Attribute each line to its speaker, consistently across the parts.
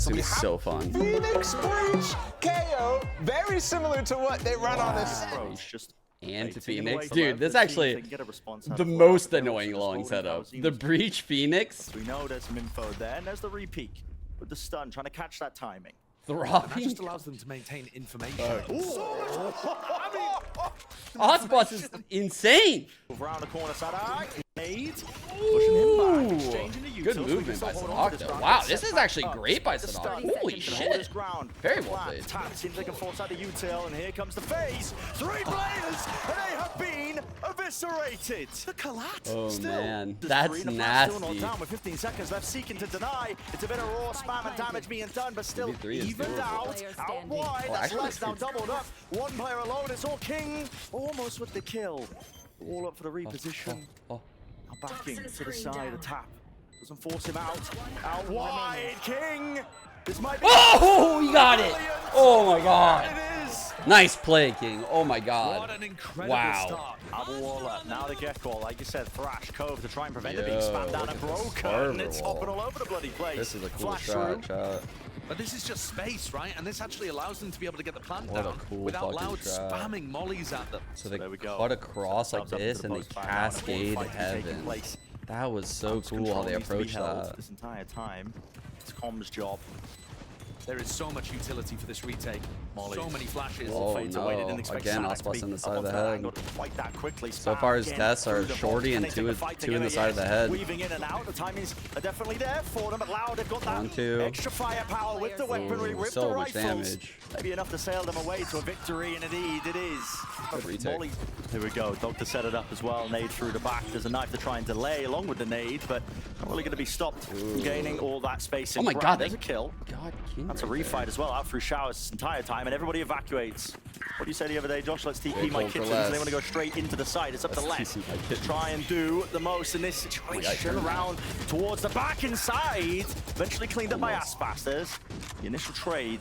Speaker 1: is gonna be so fun.
Speaker 2: Phoenix Breach KO, very similar to what they run on this.
Speaker 3: Just
Speaker 1: And to Phoenix, dude, this is actually the most annoying long setup. The Breach Phoenix.
Speaker 3: We know there's some info there, and there's the repeat with the stun, trying to catch that timing.
Speaker 4: That
Speaker 1: Throbbing.
Speaker 4: just allows them to maintain information.
Speaker 1: Osboss is insane.
Speaker 3: Around the corner, Sadak. Nade. Pushing him back. Exchanging the
Speaker 1: Good
Speaker 3: utils.
Speaker 1: movement by
Speaker 3: Still holding on
Speaker 1: Sadak
Speaker 3: to this
Speaker 1: though.
Speaker 3: round.
Speaker 1: Wow,
Speaker 3: Set
Speaker 1: this is
Speaker 3: back
Speaker 1: actually
Speaker 3: up.
Speaker 1: great by
Speaker 3: The
Speaker 1: Sadak.
Speaker 3: stun.
Speaker 1: Holy
Speaker 3: Can hold his
Speaker 1: shit.
Speaker 3: ground.
Speaker 1: Very well
Speaker 3: Flat
Speaker 1: played.
Speaker 3: tap. Seems they can force out the util, and here comes the phase. 3 players, and they have been eviscerated. The collapse.
Speaker 1: Oh
Speaker 3: Still,
Speaker 1: man,
Speaker 3: there's
Speaker 1: that's
Speaker 3: 3 in the flat, still
Speaker 1: nasty.
Speaker 3: not down with 15 seconds left, seeking to deny. It's a bit of raw spam and damage being done, but still
Speaker 1: Maybe 3 is
Speaker 3: evened
Speaker 1: doable.
Speaker 3: out wide.
Speaker 1: Oh,
Speaker 3: That's
Speaker 1: actually,
Speaker 3: less now
Speaker 1: it's-
Speaker 3: doubled up. One player alone. It's all King, almost with the kill. All up for the reposition.
Speaker 1: Oh.
Speaker 3: Now backing to the side, a tap. Doesn't force him out. Out wide, King. This might be.
Speaker 1: Oh, he got it. Oh my god.
Speaker 3: It is.
Speaker 1: Nice play, King. Oh my god.
Speaker 4: What an incredible
Speaker 1: Wow.
Speaker 4: start.
Speaker 3: Abuwala, now the gecko, like you said, Thrash, Cove to try and prevent it
Speaker 1: Yo,
Speaker 3: being spammed down
Speaker 1: look
Speaker 3: and
Speaker 1: at this
Speaker 3: broken. It's
Speaker 1: server
Speaker 3: hopping
Speaker 1: wall.
Speaker 3: all over the bloody place.
Speaker 1: This is a cool
Speaker 3: Flash
Speaker 1: shot,
Speaker 3: through.
Speaker 1: chat.
Speaker 4: But this is just space, right? And this actually allows them to be able to get the plant
Speaker 1: What a
Speaker 4: down
Speaker 1: cool
Speaker 4: without
Speaker 1: fucking
Speaker 4: loud
Speaker 1: shot.
Speaker 4: spamming mollies at them.
Speaker 1: So they
Speaker 3: there we go.
Speaker 1: cut across like
Speaker 3: Thumbs up to
Speaker 1: this
Speaker 3: the
Speaker 1: and they
Speaker 3: post by now,
Speaker 1: cascade
Speaker 3: fight taking
Speaker 1: heaven.
Speaker 3: place.
Speaker 1: That was so
Speaker 3: Comms
Speaker 1: cool how
Speaker 3: control
Speaker 1: they
Speaker 3: needs to be
Speaker 1: approached
Speaker 3: held
Speaker 1: that.
Speaker 3: this entire time. It's Com's job.
Speaker 4: There is so much utility for this retake.
Speaker 3: Molly.
Speaker 4: So many flashes.
Speaker 1: Oh,
Speaker 3: Fades away. They
Speaker 1: no.
Speaker 3: didn't expect
Speaker 1: Again,
Speaker 3: Sadak to
Speaker 1: Osboss
Speaker 3: be
Speaker 1: in the
Speaker 3: up
Speaker 1: side of the
Speaker 3: onto that
Speaker 1: head.
Speaker 3: angle quite that quickly.
Speaker 1: So
Speaker 3: Spam
Speaker 1: far, his
Speaker 3: again
Speaker 1: deaths are
Speaker 3: through the
Speaker 1: Shorty
Speaker 3: vault.
Speaker 1: and
Speaker 3: Can they take
Speaker 1: two
Speaker 3: the fight
Speaker 1: in the
Speaker 3: together?
Speaker 1: side of the
Speaker 3: Yes.
Speaker 1: head.
Speaker 3: Weaving in and out. The timings are definitely there for them, but Loud have got that
Speaker 1: 1-2.
Speaker 3: extra firepower with the weaponry,
Speaker 1: Ooh,
Speaker 3: with
Speaker 1: so
Speaker 3: the
Speaker 1: much
Speaker 3: rifles.
Speaker 1: damage.
Speaker 3: Maybe enough to sail them away to a victory, and indeed it is.
Speaker 1: Good retake.
Speaker 3: Molly. Here we go. Doctor set it up as well. Nade through the back. There's a knife to try and delay along with the nade, but not really going to be stopped from gaining all that space.
Speaker 1: Oh my
Speaker 3: front.
Speaker 1: god,
Speaker 3: There's a kill.
Speaker 1: God, King
Speaker 3: That's a
Speaker 1: right
Speaker 3: refight as well, out through showers this entire time, and everybody evacuates. What do you say the other day, Josh? Let's TP my
Speaker 1: hold for
Speaker 3: kittens.
Speaker 1: less.
Speaker 3: They want to go straight into the side. It's up to
Speaker 1: Let's
Speaker 3: Les.
Speaker 1: TP my kittens.
Speaker 3: Try and do the most in this situation. Around towards the back inside. Eventually cleaned up by Aspasters. The initial trade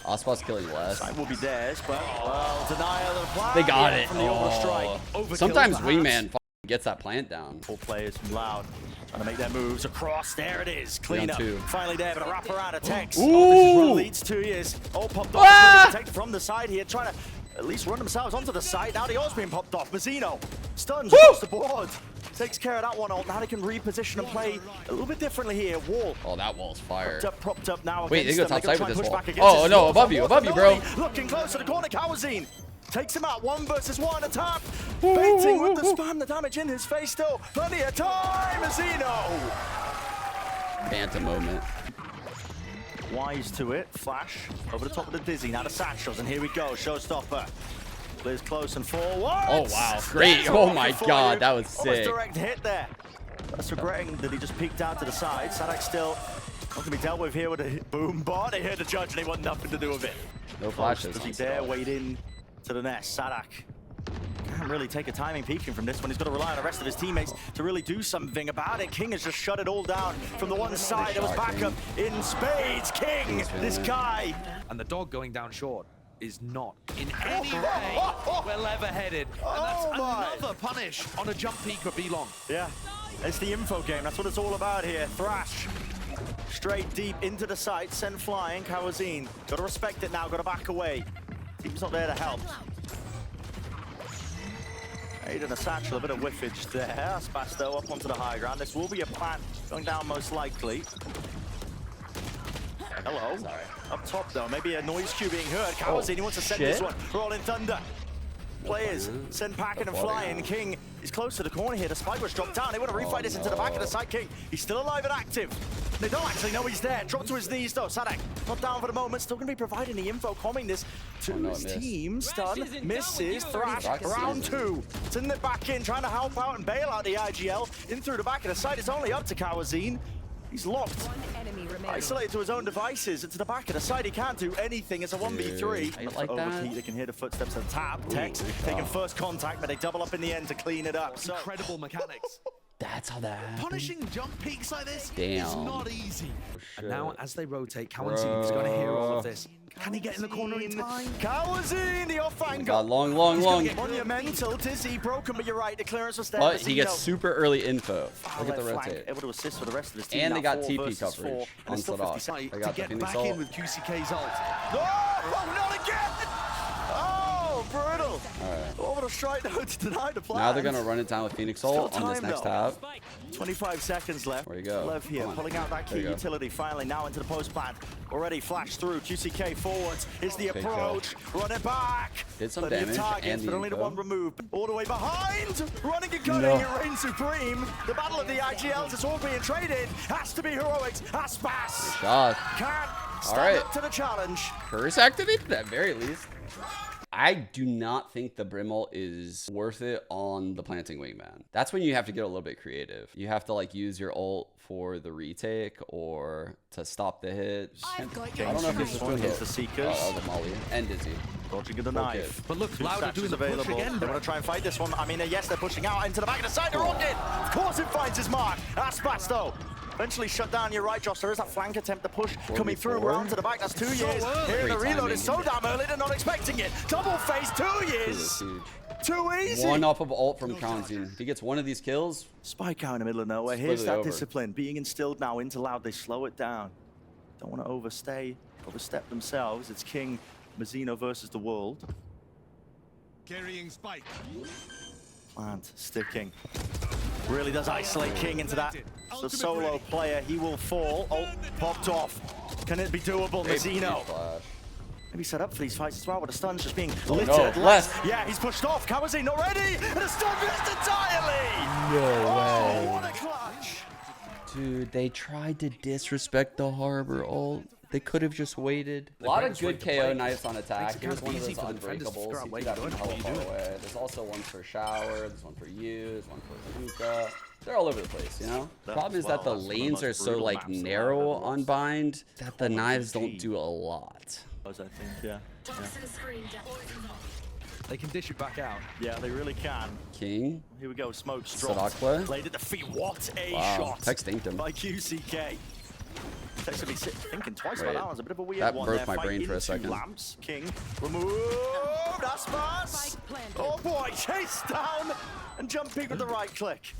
Speaker 1: Osboss killing less.
Speaker 3: side will be theirs, but well, denial of the plan.
Speaker 1: They got
Speaker 3: Yeah,
Speaker 1: it.
Speaker 3: from the overstrike.
Speaker 1: Oh.
Speaker 3: Overkill,
Speaker 1: Sometimes
Speaker 3: perhaps.
Speaker 1: Wingman gets that plant down.
Speaker 3: 4 players from Loud trying to make their moves across. There it is. Clean up.
Speaker 1: 2.
Speaker 3: Finally there, but a wraparound attacks.
Speaker 1: Ooh.
Speaker 3: Oh, this is what leads to is all popped off.
Speaker 1: Ah!
Speaker 3: Protected from the side here, trying to at least run themselves onto the side. Now the all's being popped off. Mazzino stuns across the board. Takes care of that one. Now they can reposition and play a little bit differently here. Wall.
Speaker 1: Oh, that wall's fire.
Speaker 3: Propped up now.
Speaker 1: Wait, they
Speaker 3: against
Speaker 1: go
Speaker 3: them.
Speaker 1: top
Speaker 3: They're
Speaker 1: side
Speaker 3: gonna
Speaker 1: with
Speaker 3: try
Speaker 1: this
Speaker 3: and push
Speaker 1: wall.
Speaker 3: back against
Speaker 1: Oh,
Speaker 3: this
Speaker 1: no,
Speaker 3: wall.
Speaker 1: above you, bro.
Speaker 3: Looking close to the corner. Kawazine takes him out. 1 versus 1. A tap. Baiting with the spam. The damage in his face still. Plenty of time. Mazzino.
Speaker 1: Phantom moment.
Speaker 3: Wise to it. Flash over the top of the Dizzy. Now the satchels, and here we go. Showstopper. Plays close and forward.
Speaker 1: Oh, wow. Great.
Speaker 3: That's a
Speaker 1: Oh,
Speaker 3: rocket
Speaker 1: my
Speaker 3: for
Speaker 1: God.
Speaker 3: you.
Speaker 1: That was
Speaker 3: Almost
Speaker 1: sick.
Speaker 3: direct hit there. That's regretting that he just peeked out to the side. Sadak still not going to be dealt with here with a boom bot. They heard the judge and they want nothing to do with it.
Speaker 1: No flashes.
Speaker 3: Does he dare wade in to the nest? Sadak can't really take a timing peeking from this one. He's got to rely on the rest of his teammates to really do something about it. King has just shut it all down from the one side. There was backup in spades. King, this guy.
Speaker 4: And the dog going down short is not in any way well level-headed. And that's another punish on a jump peek for B-Long.
Speaker 3: Yeah, it's the info game. That's what it's all about here. Thrash. Straight deep into the site, sent flying. Kawazine. Got to respect it now, got to back away. Team's not there to help. Aiden a satchel, a bit of whiffage there. Spasto up onto the high ground. This will be a plant going down most likely. Hello.
Speaker 1: Sorry.
Speaker 3: Up top though, maybe a noise cue being heard. Kawazine, he wants to send
Speaker 1: shit.
Speaker 3: this one. Rolling Thunder. Players send packing and flying.
Speaker 1: now.
Speaker 3: King is close to the corner here. The spike was dropped down. They want to refight this into the back of the side. King, he's still alive and active. They don't actually know he's there. Dropped to his knees though. Sadak not down for the moment. Still going to be providing the info, calming this to
Speaker 1: no,
Speaker 3: his
Speaker 1: it missed.
Speaker 3: team. Stun, misses. Thrash,
Speaker 1: Rocket
Speaker 3: round
Speaker 1: season.
Speaker 3: 2. Sending it back in, trying to help out and bail out the IGL. In through the back of the side. It's only up to Kawazine. He's locked. Isolated to his own devices. It's to the back of the side. He can't do anything. It's a 1v3.
Speaker 1: I like that.
Speaker 3: Overheat. They can hear the footsteps of the tap. Tex taking first contact, but they double up in the end to clean it up. So
Speaker 4: Incredible mechanics.
Speaker 1: That's how that happened.
Speaker 4: Punishing jump peaks like this is
Speaker 1: Damn.
Speaker 4: not easy. And
Speaker 1: shit.
Speaker 4: now, as they rotate, Kawazin is going to hear all of this. Can he get in the corner in time?
Speaker 3: Kawazin, the off angle.
Speaker 1: God, long.
Speaker 3: Monumental, dizzy, broken, but you're right. The clearance was there.
Speaker 1: But he gets super early info. Look at the
Speaker 3: flank,
Speaker 1: rotate.
Speaker 3: able to assist for the rest of his team.
Speaker 1: And they
Speaker 3: now,
Speaker 1: got
Speaker 3: 4
Speaker 1: TP
Speaker 3: versus 4,
Speaker 1: coverage
Speaker 3: and
Speaker 1: on
Speaker 3: it's still 50
Speaker 1: Sadak.
Speaker 3: seconds.
Speaker 1: They
Speaker 4: To
Speaker 1: got the
Speaker 4: get
Speaker 1: Phoenix
Speaker 4: back
Speaker 1: ult.
Speaker 4: in with QCK's ult.
Speaker 3: Oh, not again! Oh, brutal.
Speaker 1: Alright.
Speaker 3: Over the strike note to deny the plan.
Speaker 1: Now they're gonna run it down with Phoenix ult on this
Speaker 3: time,
Speaker 1: next
Speaker 3: though.
Speaker 1: tab.
Speaker 3: 25 seconds left.
Speaker 1: Where you go?
Speaker 3: Lev here,
Speaker 1: Come on.
Speaker 3: pulling out that
Speaker 1: There
Speaker 3: key
Speaker 1: you go.
Speaker 3: utility finally now into the post plant. Already flashed through. QCK forwards is the
Speaker 1: Big
Speaker 3: approach. Run it back.
Speaker 1: Did some
Speaker 3: Plenty of
Speaker 1: damage
Speaker 3: targets,
Speaker 1: and the
Speaker 3: but only the
Speaker 1: info.
Speaker 3: one removed. All the way behind. Running and cutting.
Speaker 1: No.
Speaker 3: It reigns supreme. The battle of the IGLs is all being traded. Has to be heroics. Aspas
Speaker 1: God.
Speaker 3: can't stand
Speaker 1: Alright.
Speaker 3: up to the challenge.
Speaker 1: Curse activated at very least. I do not think the Brimble is worth it on the planting wingman. That's when you have to get a little bit creative. You have to like use your ult for the retake or to stop the hit. I don't know if he's just doing
Speaker 3: Here's
Speaker 1: the
Speaker 3: the Seekers.
Speaker 1: Oh, that was a molly. And Dizzy.
Speaker 3: Dodging of the
Speaker 1: Poor
Speaker 3: knife.
Speaker 1: kid.
Speaker 4: But look,
Speaker 3: Two
Speaker 4: Louder
Speaker 3: stashes
Speaker 4: doing the push
Speaker 3: available.
Speaker 4: again.
Speaker 3: They want to try and fight this one. I mean, yes, they're pushing out into the back of the side. The rocket. Of course it finds his mark. Aspas, though. Eventually shut down. You're right, Josh. There is that flank attempt to push coming through around to the back. That's 2 years. Here, the reload is so damn early. They're not expecting it. Double face, 2 years.
Speaker 1: This is huge.
Speaker 3: Too easy.
Speaker 1: One off of ult from Kawazin. If he gets one of these kills,
Speaker 3: Spike out in the middle of nowhere.
Speaker 1: It's
Speaker 3: Here's
Speaker 1: literally
Speaker 3: that
Speaker 1: over.
Speaker 3: discipline being instilled now into Loud. They slow it down. Don't want to overstep themselves. It's King Mazzino versus the world.
Speaker 5: Carrying spike.
Speaker 3: Plant sticking. Really does isolate King into that. The solo player, he will fall. Oh, popped off. Can it be doable, Mazzino?
Speaker 1: flash.
Speaker 3: Maybe set up for these fights as well, with the stuns just being
Speaker 1: no,
Speaker 3: littered.
Speaker 1: left.
Speaker 3: Yeah, he's pushed off. Kawazin not ready, and a stun missed entirely.
Speaker 1: No
Speaker 3: Oh, what a clutch!
Speaker 1: Dude, they tried to disrespect the Harbor ult. They could have just waited. A lot of good KO knives on attack. Here's one of those unbreakables. You got hella far away. There's also one for Shower. There's one for you. There's one for Luca. They're all over the place, you know? The problem is that the lanes are so like narrow on Bind that the knives don't do a lot.
Speaker 3: I think, yeah.
Speaker 4: They can dish it back out.
Speaker 3: Yeah, they really can.
Speaker 1: King.
Speaker 3: Here we go, smoke
Speaker 1: Sadak
Speaker 3: dropped.
Speaker 1: play.
Speaker 3: Laid at the feet. What a
Speaker 1: Wow,
Speaker 3: shot
Speaker 1: Tex dinked him.
Speaker 3: by QCK. Tex will be thinking twice
Speaker 1: Right.
Speaker 3: about that one. It's a bit of a weird
Speaker 1: That
Speaker 3: one
Speaker 1: broke
Speaker 3: there.
Speaker 1: my
Speaker 3: Fight
Speaker 1: brain for a
Speaker 3: into
Speaker 1: second.
Speaker 3: Lamps. King removed. Aspas. Oh boy, chased down and jumping with the right click.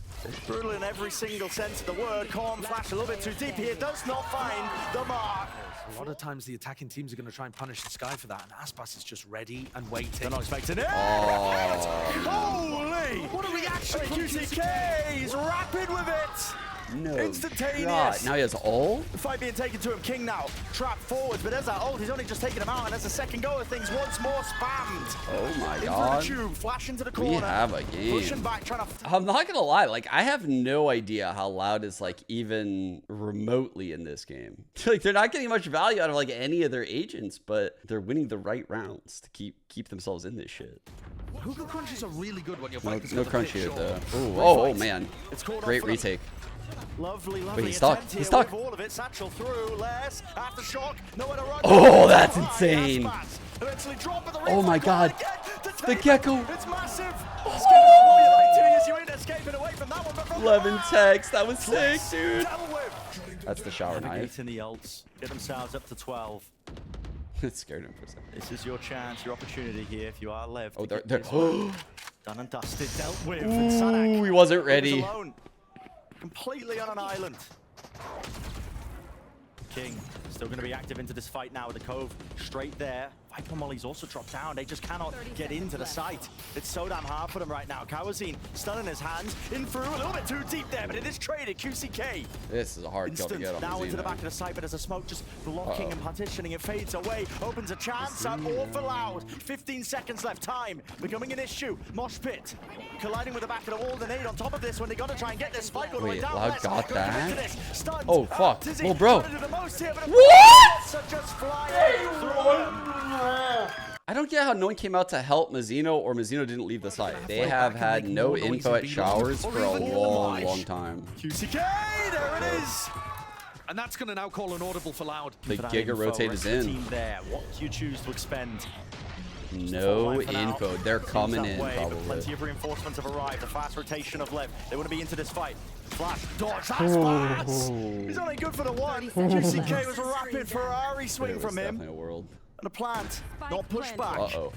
Speaker 3: Brutal in every single sense of the word. Corn flash a little bit too deep here. Does not find the mark.
Speaker 4: A lot of times the attacking teams are going to try and punish the Sky for that, and Aspas is just ready and waiting.
Speaker 3: They're not expecting it.
Speaker 1: Oh.
Speaker 3: Holy!
Speaker 4: What a reaction from
Speaker 3: QCK! He's rapid with it.
Speaker 1: No.
Speaker 3: Instantaneous.
Speaker 1: God. Now he has ult?
Speaker 3: The fight being taken to him. King now trapped forwards, but there's that ult. He's only just taken him out, and as the second go of things once more spammed.
Speaker 1: Oh my
Speaker 3: Into
Speaker 1: god.
Speaker 3: the tube, flash into the corner.
Speaker 1: We have a game.
Speaker 3: Pushing back, trying to.
Speaker 1: I'm not gonna lie, like I have no idea how Loud is like even remotely in this game. Like they're not getting much value out of like any of their agents, but they're winning the right rounds to keep themselves in this shit.
Speaker 4: Hookah crunches are really good when you're
Speaker 1: No,
Speaker 4: fighting.
Speaker 1: no crunch here though. Ooh, oh man,
Speaker 3: It's called
Speaker 1: great
Speaker 3: off for them.
Speaker 1: retake.
Speaker 3: Lovely
Speaker 1: he's stuck.
Speaker 3: attempt
Speaker 1: He's
Speaker 3: here
Speaker 1: stuck.
Speaker 3: with all of it. Satchel through. Less aftershock. Nowhere to run.
Speaker 1: Oh, that's
Speaker 3: Right,
Speaker 1: insane.
Speaker 3: Aspas eventually drop, but the
Speaker 1: Oh my
Speaker 3: reflex
Speaker 1: god.
Speaker 3: again to
Speaker 1: The
Speaker 3: take
Speaker 1: gecko.
Speaker 3: it. It's massive. Like 2 years you ain't escaping away from that one, but from
Speaker 1: 11
Speaker 3: the
Speaker 1: techs, that was sick, dude.
Speaker 3: Double whip.
Speaker 1: That's the shower knife.
Speaker 3: Navigating the ults. Get themselves up to 12.
Speaker 1: It scared him for a second.
Speaker 3: This is your chance, your opportunity here if you are Lev.
Speaker 1: Oh,
Speaker 3: to
Speaker 1: they're
Speaker 3: get
Speaker 1: they're.
Speaker 3: this one done and dusted, dealt with. And Sadak
Speaker 1: Ooh, he wasn't
Speaker 3: was
Speaker 1: ready.
Speaker 3: alone, completely on an island. King still going to be active into this fight now with the Cove straight there. Viper Molly's also dropped down. They just cannot get into the site. It's so damn hard for them right now. Kawazin stunning his hands in through a little bit too deep there, but it is traded. QCK
Speaker 1: This is a hard kill to
Speaker 3: instant
Speaker 1: get on
Speaker 3: now into the
Speaker 1: Mazzino.
Speaker 3: back of the site, but there's a smoke just blocking and partitioning. It fades away, opens a chance up all for Loud. 15 seconds left, time becoming an issue. Mosh pit colliding with the back of the wall. The nade on top of this when they got to try and get this fight going
Speaker 1: Wait,
Speaker 3: down.
Speaker 1: Loud
Speaker 3: Let's
Speaker 1: got
Speaker 3: go
Speaker 1: that?
Speaker 3: into this. Stunned.
Speaker 1: Oh, fuck.
Speaker 3: Dizzy
Speaker 1: Well, bro.
Speaker 3: trying to do the most here, but
Speaker 1: What?
Speaker 3: are just flying through.
Speaker 1: I don't get how no one came out to help Mazzino or Mazzino didn't leave the site. They have had no info at Showers for a long time.
Speaker 3: QCK, there it is.
Speaker 4: And that's going to now call an audible for Loud.
Speaker 1: The
Speaker 3: For that
Speaker 1: Giga
Speaker 3: info,
Speaker 1: rotate
Speaker 3: rest
Speaker 1: is
Speaker 3: of the
Speaker 1: in.
Speaker 3: team there. What do you choose to expend?
Speaker 1: No info. They're coming in,
Speaker 3: way, but
Speaker 1: probably.
Speaker 3: plenty of reinforcements have arrived. A fast rotation of Lev. They want to be into this fight. Flash, dodge, that's fast! He's only good for the one. QCK was a rapid Ferrari swing from him.
Speaker 1: Definitely a world.
Speaker 3: And a plant, not push back.
Speaker 1: Uh-oh.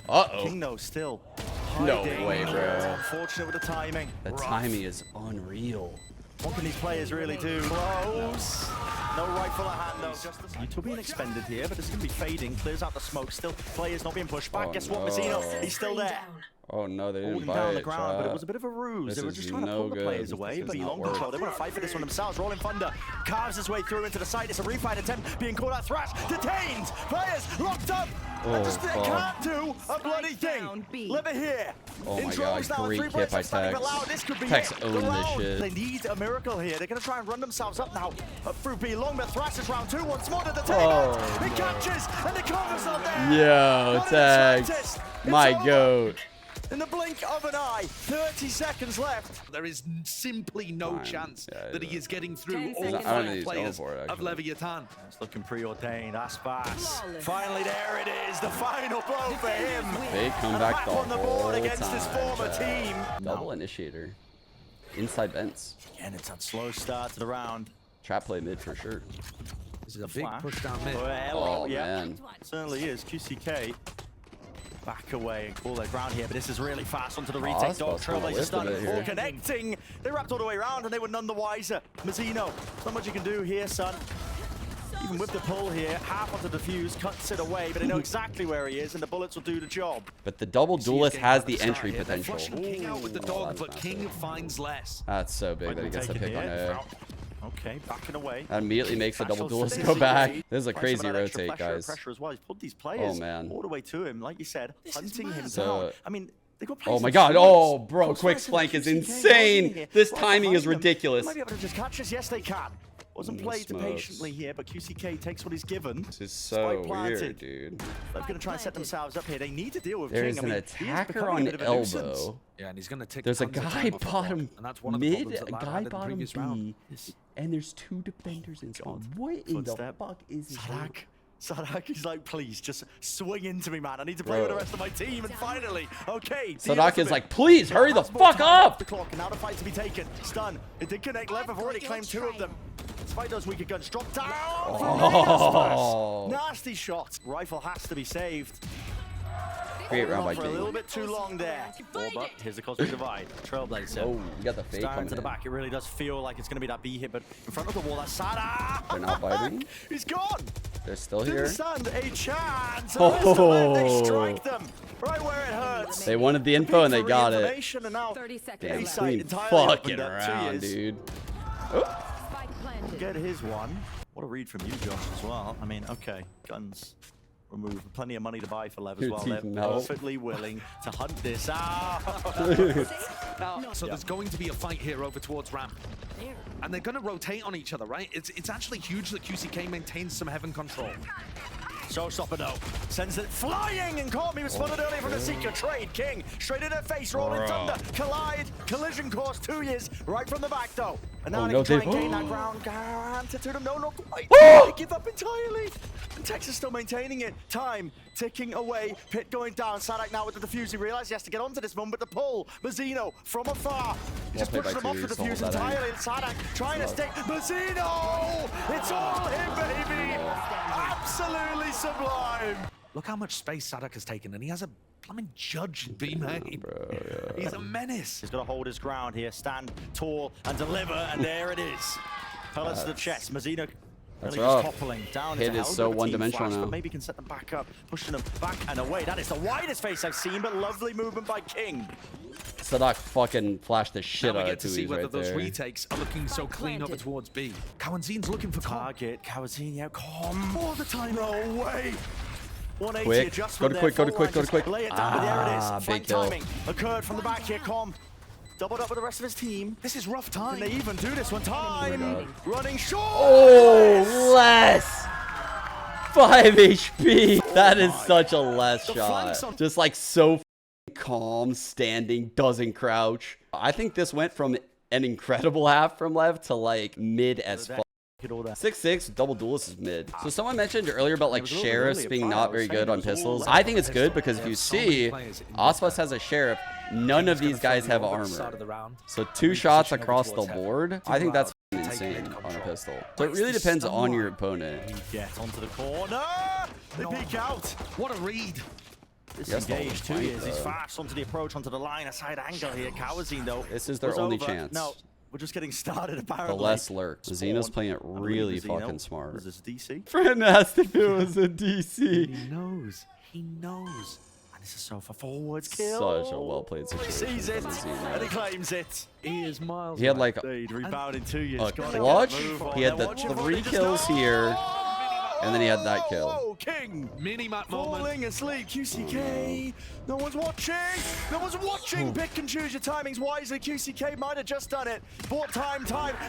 Speaker 1: Uh-oh.
Speaker 3: King, though, still
Speaker 1: No
Speaker 3: hiding.
Speaker 1: way, bro.
Speaker 3: Unfortunate with the timing.
Speaker 1: The timing is unreal.
Speaker 3: What can these players really do? Close. No rifle at hand, though. Util being expended here, but this is going to be fading. Clears out the smoke. Still, players not being pushed back.
Speaker 1: Oh,
Speaker 3: Guess what,
Speaker 1: no.
Speaker 3: Mazzino? He's still there.
Speaker 1: Oh, no, they didn't
Speaker 3: Holding
Speaker 1: buy
Speaker 3: down the
Speaker 1: it,
Speaker 3: ground, but it
Speaker 1: chat.
Speaker 3: was a bit of a ruse.
Speaker 1: This
Speaker 3: They were
Speaker 1: is
Speaker 3: just trying to
Speaker 1: no
Speaker 3: pull the
Speaker 1: good.
Speaker 3: players away,
Speaker 1: This
Speaker 3: but
Speaker 1: does
Speaker 3: long
Speaker 1: not
Speaker 3: control.
Speaker 1: work.
Speaker 3: They want to fight for this one themselves. Rolling Thunder carves his way through into the side. It's a refight attempt being caught out. Thrash detained. Players locked up. And just they can't do a bloody thing. Lever here.
Speaker 1: Oh my
Speaker 3: Intros
Speaker 1: god,
Speaker 3: now,
Speaker 1: great
Speaker 3: 3
Speaker 1: kit by
Speaker 3: players standing
Speaker 1: Tex.
Speaker 3: below. This could be
Speaker 1: Tex
Speaker 3: it.
Speaker 1: owned
Speaker 3: The
Speaker 1: this
Speaker 3: round.
Speaker 1: shit.
Speaker 3: They need a miracle here. They're going to try and run themselves up now. Up through B long, but Thrash is round 2 once more to the table.
Speaker 1: Oh,
Speaker 3: He catches, and the cover's not there.
Speaker 1: Yo,
Speaker 3: Not in the
Speaker 1: Tex.
Speaker 3: slightest.
Speaker 1: My
Speaker 3: It's over.
Speaker 1: goat.
Speaker 3: In the blink of an eye, 30 seconds left.
Speaker 4: There is simply no
Speaker 1: Fine.
Speaker 4: chance
Speaker 1: Yeah,
Speaker 4: that he is getting through
Speaker 6: 10
Speaker 4: all
Speaker 6: seconds.
Speaker 1: I don't think
Speaker 4: 5
Speaker 1: he's going
Speaker 4: players
Speaker 1: for it,
Speaker 4: of
Speaker 1: actually.
Speaker 4: Leviatán.
Speaker 3: It's looking preordained. Aspas.
Speaker 6: Flawless.
Speaker 3: Finally, there it is. The final blow for him.
Speaker 1: They come
Speaker 3: And
Speaker 1: back the
Speaker 3: on the board
Speaker 1: whole
Speaker 3: against his
Speaker 1: time,
Speaker 3: former
Speaker 1: chat.
Speaker 3: team.
Speaker 1: Double initiator. Inside vents.
Speaker 3: And it's a slow start to the round.
Speaker 1: Trap play mid for sure.
Speaker 4: This is a big
Speaker 3: Flash.
Speaker 4: push down mid.
Speaker 3: Well,
Speaker 1: Oh,
Speaker 3: yeah,
Speaker 1: man.
Speaker 3: certainly is. QCK back away and cool their ground here, but this is really fast onto the retake.
Speaker 1: that's
Speaker 3: Dog
Speaker 1: possible.
Speaker 3: Trailblazer
Speaker 1: Lifted
Speaker 3: stun
Speaker 1: it here.
Speaker 3: all connecting. They wrapped all the way around and they were none the wiser. Mazzino, there's not much you can do here, son. Even with the pull here, half onto the fuse, cuts it away, but they know exactly where he is and the bullets will do the job.
Speaker 1: But the double duelist
Speaker 4: King
Speaker 1: has
Speaker 4: on
Speaker 1: the
Speaker 4: start
Speaker 1: entry
Speaker 4: here. They're
Speaker 1: potential.
Speaker 4: flushing King out with the
Speaker 1: Ooh,
Speaker 4: dog,
Speaker 1: that's
Speaker 4: but
Speaker 1: massive.
Speaker 4: King finds less.
Speaker 1: That's so big that he gets the
Speaker 3: Taken
Speaker 1: pick on
Speaker 3: here.
Speaker 1: A.
Speaker 3: Okay, backing away.
Speaker 1: That immediately makes the double
Speaker 3: Flash
Speaker 1: duelist
Speaker 3: also
Speaker 1: go
Speaker 3: stays
Speaker 1: back.
Speaker 3: away.
Speaker 1: This is a
Speaker 3: Tries
Speaker 1: crazy
Speaker 3: some of that extra
Speaker 1: rotate, guys.
Speaker 3: Pressure as well. He's pulled these players
Speaker 1: man.
Speaker 3: all the way to him, like you said, hunting him
Speaker 1: So-
Speaker 3: down. I mean, they got
Speaker 1: Oh
Speaker 3: players
Speaker 1: my
Speaker 3: in
Speaker 1: god.
Speaker 3: space.
Speaker 1: Oh, bro.
Speaker 3: Close
Speaker 1: Quick
Speaker 3: fire to
Speaker 1: flank
Speaker 3: the
Speaker 1: is
Speaker 3: QCK,
Speaker 1: insane.
Speaker 3: here.
Speaker 1: This
Speaker 3: Right
Speaker 1: timing is
Speaker 3: behind them.
Speaker 1: ridiculous.
Speaker 3: They might be able to just catch us. Yes, they can. Wasn't
Speaker 1: The
Speaker 3: played
Speaker 1: smokes.
Speaker 3: patiently here, but QCK takes what he's given.
Speaker 1: This is
Speaker 3: Spike
Speaker 1: so
Speaker 3: planted.
Speaker 1: weird, dude.
Speaker 3: They're going to try and set themselves up here. They need to deal with
Speaker 1: There's
Speaker 3: King. I
Speaker 1: an
Speaker 3: mean, he is
Speaker 1: attacker
Speaker 3: becoming a
Speaker 1: on
Speaker 3: bit of a nuisance.
Speaker 1: elbow.
Speaker 4: Yeah, and he's going to take
Speaker 1: There's a
Speaker 4: tons of
Speaker 1: guy
Speaker 4: time off the clock,
Speaker 1: bottom
Speaker 4: and that's one of the
Speaker 1: mid,
Speaker 4: problems that
Speaker 1: a
Speaker 4: Live
Speaker 1: guy
Speaker 4: had in the
Speaker 1: bottom
Speaker 4: previous round.
Speaker 1: B, and there's 2 defenders in spawn. What in the
Speaker 3: Footstep.
Speaker 1: fuck is this?
Speaker 3: Sadak is like, please, just swing into me, man. I need to play with the
Speaker 1: Bro.
Speaker 3: rest of my team. And finally, okay.
Speaker 1: Sadak is like, please hurry the
Speaker 3: Has more
Speaker 1: fuck
Speaker 3: time off
Speaker 1: up!
Speaker 3: The clock, and now the fight to be taken. Stun. It did connect. Lev have already claimed 2 of them. Despite those weaker guns, drop down.
Speaker 1: Oh.
Speaker 3: Nasty shot. Rifle has to be saved.
Speaker 1: Great round by
Speaker 3: For a little
Speaker 1: King.
Speaker 3: bit too long there. But here's the cosmic divide. Trailblazer.
Speaker 1: Oh, you got the fake
Speaker 3: Down
Speaker 1: coming
Speaker 3: to the
Speaker 1: in.
Speaker 3: back. It really does feel like it's going to be that B hit, but in front of the wall, that's Sada.
Speaker 1: They're not biting.
Speaker 3: He's gone.
Speaker 1: They're still
Speaker 3: Didn't
Speaker 1: here.
Speaker 3: stand a chance.
Speaker 1: Oh.
Speaker 3: They strike them right where it hurts.
Speaker 1: They wanted the info and they
Speaker 3: For
Speaker 1: got it.
Speaker 3: reinformation, and now
Speaker 6: 30 seconds
Speaker 1: Damn,
Speaker 6: left.
Speaker 3: Queen
Speaker 1: Queen
Speaker 3: entirely
Speaker 1: fucking
Speaker 3: opened up. 2
Speaker 1: around,
Speaker 3: years.
Speaker 1: dude.
Speaker 6: Spike planted.
Speaker 3: Get his one. What a read from you, Josh, as well. I mean, okay, guns removed. Plenty of money to buy for Lev as
Speaker 1: Your
Speaker 3: well.
Speaker 1: teeth
Speaker 3: They're
Speaker 1: melt.
Speaker 3: perfectly willing to hunt this out.
Speaker 4: So there's going to be a fight here over towards ramp.
Speaker 6: There.
Speaker 4: And they're going to rotate on each other, right? It's actually huge that QCK maintains some heaven control.
Speaker 3: Showstopper though, sends it flying and caught me. Was spotted earlier from the Seeker. Trade King straight in her face, rolling thunder, collide, collision course 2 years, right from the back though. And now
Speaker 1: Oh,
Speaker 3: they
Speaker 1: no,
Speaker 3: can try
Speaker 1: they-
Speaker 3: and gain that ground. Granted to them, no, not quite.
Speaker 1: Oh!
Speaker 3: They give up entirely. And Texas still maintaining it. Time ticking away. Pit going down. Sadak now with the defuse. He realized he has to get onto this one, but the pull. Mazzino from afar. He just
Speaker 1: played
Speaker 3: pushes
Speaker 1: by
Speaker 3: them off the
Speaker 1: Thieves,
Speaker 3: defuse
Speaker 1: hold that aim.
Speaker 3: entirely. And Sadak trying to stick. Mazzino! It's all him, baby! Absolutely sublime.
Speaker 4: Look how much space Sadak has taken, and he has a plumbing judge B main.
Speaker 1: Bro, yeah.
Speaker 4: He's a menace.
Speaker 3: He's got to hold his ground here, stand tall and deliver, and there it is. Pellets to the chest. Mazzino
Speaker 1: That's
Speaker 3: really just
Speaker 1: rough.
Speaker 3: toppling down.
Speaker 1: Hit
Speaker 3: into
Speaker 1: is
Speaker 3: hell.
Speaker 1: so
Speaker 3: Good team
Speaker 1: one-dimensional
Speaker 3: flash,
Speaker 1: now.
Speaker 3: But maybe can set them back up, pushing them back and away. That is the widest face I've seen, but lovely movement by King.
Speaker 1: Sadak fucking flashed the shit
Speaker 4: Now we
Speaker 1: out
Speaker 4: get
Speaker 1: of
Speaker 4: to see
Speaker 1: Thieves
Speaker 4: whether
Speaker 1: right
Speaker 4: those
Speaker 1: there.
Speaker 4: retakes are looking so clean over towards B. Kawanzin's looking for calm.
Speaker 3: Target, Kawazini out, calm all the time. No way. 180
Speaker 1: Quick.
Speaker 3: adjustment
Speaker 1: Go to quick,
Speaker 3: there.
Speaker 1: go to quick, go to
Speaker 3: Full
Speaker 1: quick.
Speaker 3: line, just lay it down, but there it
Speaker 1: Ah,
Speaker 3: is. Flank
Speaker 1: big kill.
Speaker 3: timing occurred from the back here, calm. Doubled up with the rest of his team.
Speaker 4: This is rough time.
Speaker 3: Can they even do this one? Time running short.
Speaker 1: Oh, less. 5 HP. That is such a less
Speaker 3: flanks
Speaker 1: shot.
Speaker 3: on-
Speaker 1: Just like so f***ing calm, standing, doesn't crouch. I think this went from an incredible half from Lev to like mid as fuck. 6-6 double duelist is mid. So someone mentioned earlier about like
Speaker 3: It was a little bit
Speaker 1: sheriffs
Speaker 3: earlier,
Speaker 1: being
Speaker 3: but I
Speaker 1: not
Speaker 3: was
Speaker 1: very
Speaker 3: saying
Speaker 1: good
Speaker 3: it
Speaker 1: on
Speaker 3: was all
Speaker 1: pistols.
Speaker 3: left
Speaker 1: I think it's good because if you see, Aspas has a sheriff. None of these guys have armor. So 2 shots across the board. I think that's insane on a pistol. So it really depends on your opponent.
Speaker 3: Get onto the corner. They peek out.
Speaker 4: What a read.
Speaker 3: Disengaged 2 years. He's fast onto the approach, onto the line. A side angle here. Kawazine, though.
Speaker 1: This is their
Speaker 3: was
Speaker 1: only
Speaker 3: over.
Speaker 1: chance.
Speaker 3: No, we're just getting started,
Speaker 1: The
Speaker 3: apparently.
Speaker 1: less lurk. Xeno's playing it really fucking smart.
Speaker 3: Was this DC?
Speaker 1: Friend asked if it was a DC.
Speaker 3: He knows. He knows. And this is so far forwards kill.
Speaker 1: Such a well-played
Speaker 3: He
Speaker 1: situation.
Speaker 3: sees it,
Speaker 1: from Xeno.
Speaker 3: and he claims it.
Speaker 4: He is miles.
Speaker 1: He had like
Speaker 3: He'd rebound in 2 years.
Speaker 1: a
Speaker 3: Gotta get
Speaker 1: clutch.
Speaker 3: move on.
Speaker 1: He had
Speaker 3: They're
Speaker 1: the
Speaker 3: watching
Speaker 1: 3
Speaker 3: just
Speaker 1: kills
Speaker 3: now.
Speaker 1: here, and then he had that kill.
Speaker 3: Oh, King.
Speaker 4: Mini-map moment.
Speaker 3: Falling asleep, QCK. No one's watching. No one's watching. Pick and choose your timings wisely. QCK might have just done it. Bought time.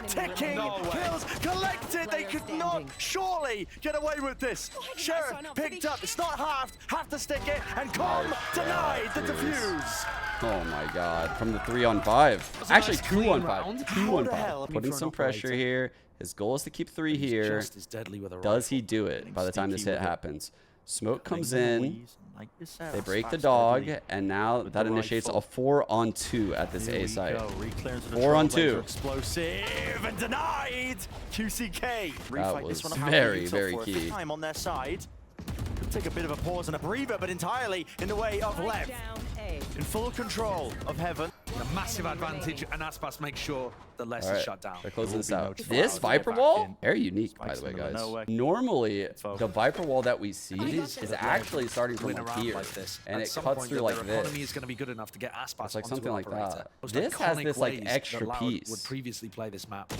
Speaker 3: Ticking.
Speaker 4: No way.
Speaker 3: Kills collected. They could not surely get away with this. Sheriff picked up. It's not halved. Have to stick it. And Com denied the defuse.
Speaker 1: Oh my god. From the 3-on-5. Actually,
Speaker 4: nice clean
Speaker 1: 2-on-5.
Speaker 4: round.
Speaker 1: 2-on-5. Putting some pressure here. His goal is to keep 3 here.
Speaker 4: Just as deadly with a
Speaker 1: Does he do it by the time this hit happens? Smoke comes in. They
Speaker 3: They
Speaker 1: break the dog, and now that initiates a 4-on-2 at this A site. 4-on-2.
Speaker 3: Explosive and denied. QCK. Refight
Speaker 1: was
Speaker 3: this one up.
Speaker 1: very,
Speaker 3: Tough
Speaker 1: very
Speaker 3: for it.
Speaker 1: key.
Speaker 3: Time on their side. Could take a bit of a pause and a breather, but entirely in the way of Lev.
Speaker 6: Down A.
Speaker 3: In full control of Heaven.
Speaker 4: a massive advantage, and Aspas makes sure the less
Speaker 1: All
Speaker 4: is
Speaker 1: right,
Speaker 4: shut down.
Speaker 1: they're closing this out.
Speaker 3: notified.
Speaker 1: This
Speaker 3: Get
Speaker 1: Viper
Speaker 3: back
Speaker 1: wall,
Speaker 3: in.
Speaker 1: very unique, by
Speaker 3: Spikes
Speaker 1: the way,
Speaker 3: in the middle of
Speaker 1: guys.
Speaker 3: nowhere.
Speaker 1: Normally,
Speaker 3: Focus.
Speaker 1: the Viper wall that we see is
Speaker 4: That
Speaker 1: actually starting from
Speaker 4: win
Speaker 1: like
Speaker 4: around
Speaker 1: here,
Speaker 4: like this.
Speaker 1: and
Speaker 4: At
Speaker 1: it
Speaker 4: some
Speaker 1: cuts
Speaker 4: point,
Speaker 1: through
Speaker 4: their
Speaker 1: like
Speaker 4: economy
Speaker 1: this.
Speaker 4: is going to be good enough to get Aspas
Speaker 1: It's like
Speaker 4: onto
Speaker 1: something
Speaker 4: an
Speaker 1: like
Speaker 4: operator.
Speaker 1: that.
Speaker 4: Those
Speaker 1: This has
Speaker 4: iconic
Speaker 1: this, like,
Speaker 4: ways
Speaker 1: extra
Speaker 4: that Loud
Speaker 1: piece.
Speaker 4: would previously play this map.